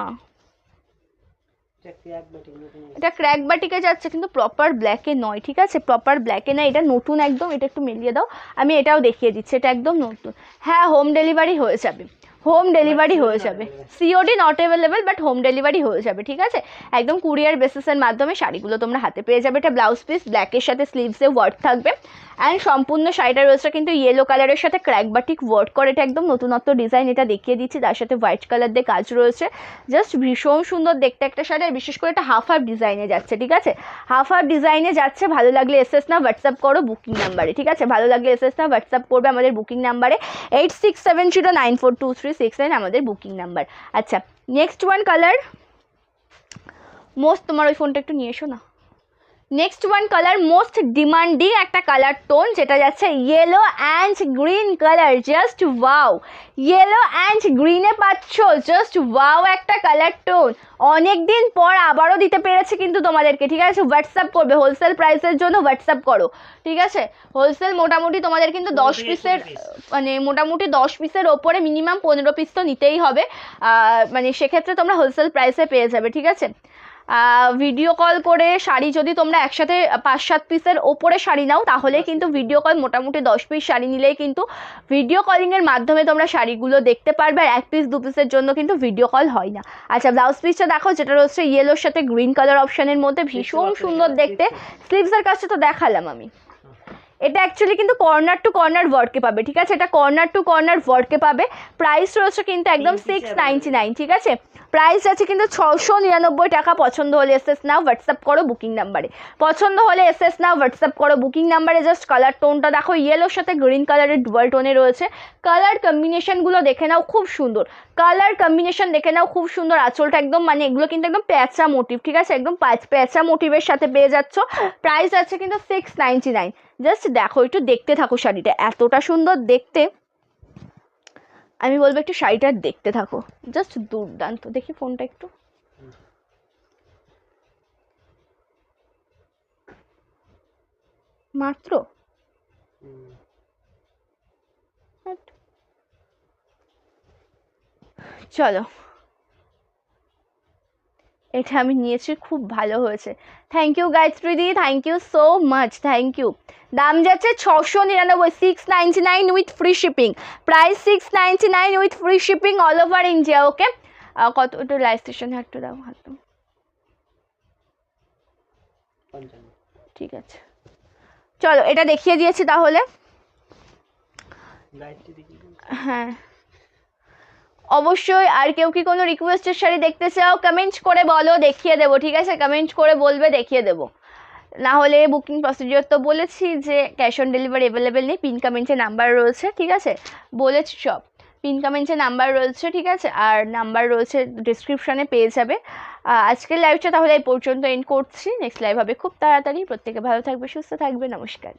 [SPEAKER 1] এটা ক্র্যাক বাটিকে যাচ্ছে কিন্তু প্রপার ব্ল্যাকে নয়, ঠিক আছে, প্রপার ব্ল্যাকে নয়, এটা নতুন একদম, এটা একটু মিলিয়ে দাও, আমি এটাও দেখিয়ে দিচ্ছি, এটা একদম নতুন। হ্যাঁ হোম ডেলিভারি হয়ে যাবে, হোম ডেলিভারি হয়ে যাবে, COD not available but home delivery হয়ে যাবে, ঠিক আছে, একদম কুরিয়ার বেসিসের মাধ্যমে শাড়িগুলো তোমরা হাতে পেয়ে যাবে। এটা ব্লাউজ পিস, ব্ল্যাকের সাথে স্লিভসে ওয়ার্ক থাকবে, অ্যান্ড সম্পূর্ণ শাড়িটা রয়েছে কিন্তু ইয়েলো কালারের সাথে ক্র্যাক বাটিক ওয়ার্ক করে, এটা একদম নতুনত্ব ডিজাইন, এটা দেখিয়ে দিচ্ছি, তার সাথে হোয়াইট কালার দিয়ে কাজ রয়েছে, জাস্ট ভীষণ সুন্দর দেখতে একটা শাড়ি, আর বিশেষ করে এটা হাফ হাফ ডিজাইনে যাচ্ছে, ঠিক আছে, হাফ হাফ ডিজাইনে যাচ্ছে। ভালো লাগলে এসএস না হোয়াটসঅ্যাপ করো বুকিং নাম্বারে, ঠিক আছে, ভালো লাগলে এসএস না হোয়াটসঅ্যাপ করবে আমাদের বুকিং নাম্বারে 8670942369 আমাদের বুকিং নাম্বার। আচ্ছা নেক্সট ওয়ান কালার, মোস্ট, তোমার ওই ফোনটা একটু নিয়ে এসো না, next one colour most demanding একটা কালার টোন, যেটা যাচ্ছে yellow and green colour, just wow, yellow and গ্রিনে পাচ্ছ, জাস্ট ওয়াও একটা কালার টোন, অনেক দিন পর আবারও দিতে পেরেছি কিন্তু তোমাদেরকে, ঠিক আছে, হোয়াটসঅ্যাপ করবে, হোলসেল প্রাইসের জন্য হোয়াটসঅ্যাপ করো, ঠিক আছে, হোলসেল মোটামুটি তোমাদের কিন্তু 10 পিসের, মানে মোটামুটি 10 পিসের ওপরে মিনিমাম 15 পিস তো নিতেই হবে, মানে সেক্ষেত্রে তোমরা হোলসেল প্রাইসে পেয়ে যাবে, ঠিক আছে। ভিডিও কল করে শাড়ি যদি তোমরা একসাথে 5-7 পিসের ওপরে শাড়ি নাও, তাহলে কিন্তু ভিডিও কল মোটামুটি 10 পিস শাড়ি নিলেই কিন্তু ভিডিও কলিংয়ের মাধ্যমে তোমরা শাড়িগুলো দেখতে পারবে, আর 1 পিস 2 পিসের জন্য কিন্তু ভিডিও কল হয় না। আচ্ছা ব্লাউজ পিসটা দেখো, যেটা রয়েছে ইয়েলোর সাথে গ্রিন কালার অপশানের মধ্যে, ভীষণ সুন্দর দেখতে, স্লিভসের কাছে তো দেখালাম আমি, এটা অ্যাকচুয়ালি কিন্তু কর্নার টু কর্নার ওয়ার্কে পাবে, ঠিক আছে, এটা কর্নার টু কর্নার ওয়ার্কে পাবে, প্রাইস রয়েছে কিন্তু একদম 699, ঠিক আছে, প্রাইস আছে কিন্তু 699 টাকা। পছন্দ হলে এসএস নাও হোয়াটসঅ্যাপ করো বুকিং নাম্বারে, পছন্দ হলে এসএস নাও হোয়াটসঅ্যাপ করো বুকিং নাম্বারে। জাস্ট কালার টোনটা দেখো, ইয়েলোর সাথে গ্রিন কালারের ডুয়াল টোনে রয়েছে, কালার কম্বিনেশনগুলো দেখে নাও খুব সুন্দর, কালার কম্বিনেশন দেখে নাও খুব সুন্দর, আঁচলটা একদম, মানে এগুলো কিন্তু একদম প্যাঁচা মোটিভ, ঠিক আছে, একদম প্যাঁচা মোটিভের সাথে পেয়ে যাচ্ছ, প্রাইস আছে কিন্তু 699। জাস্ট দেখো, একটু দেখতে থাকো শাড়িটা, এতটা সুন্দর দেখতে, আমি বলবো একটু শাড়িটা দেখতে থাকো, জাস্ট দুর্দান্ত। দেখি ফোনটা একটু, মাত্র চলো, এটা আমি নিয়েছি, খুব ভালো হয়েছে, থ্যাংক ইউ গায়ত্রী দি, thank you so much, thank you. দাম যাচ্ছে 699, 699 with free shipping, price 699 with free shipping all over India. Okay কত, একটু লাইভ স্টেশন একটু দাও হাত, ঠিক আছে, চলো এটা দেখিয়ে দিয়েছি তাহলে, হ্যাঁ অবশ্যই। আর কেউ কি কোনো রিকোয়েস্টের শাড়ি দেখতে চাও কমেন্ট করে বলো, দেখিয়ে দেবো, ঠিক আছে? কমেন্ট করে বলবে, দেখিয়ে দেবো। না হলে বুকিং প্রসিডিওর তো বলেছি যে ক্যাশ অন ডেলিভারি অ্যাভেলেবেল নেই, পিন কমেন্টে নাম্বার রয়েছে, ঠিক আছে? বলেছি সব, পিন কমেন্টে নাম্বার রয়েছে, ঠিক আছে? আর নাম্বার রয়েছে ডিসক্রিপশনে, পেয়ে যাবে। আজকের লাইভটা তাহলে এই পর্যন্ত এন্ড করছি, নেক্সট লাইভ হবে খুব তাড়াতাড়ি। প্রত্যেকে ভালো থাকবে, সুস্থ থাকবে, নমস্কার।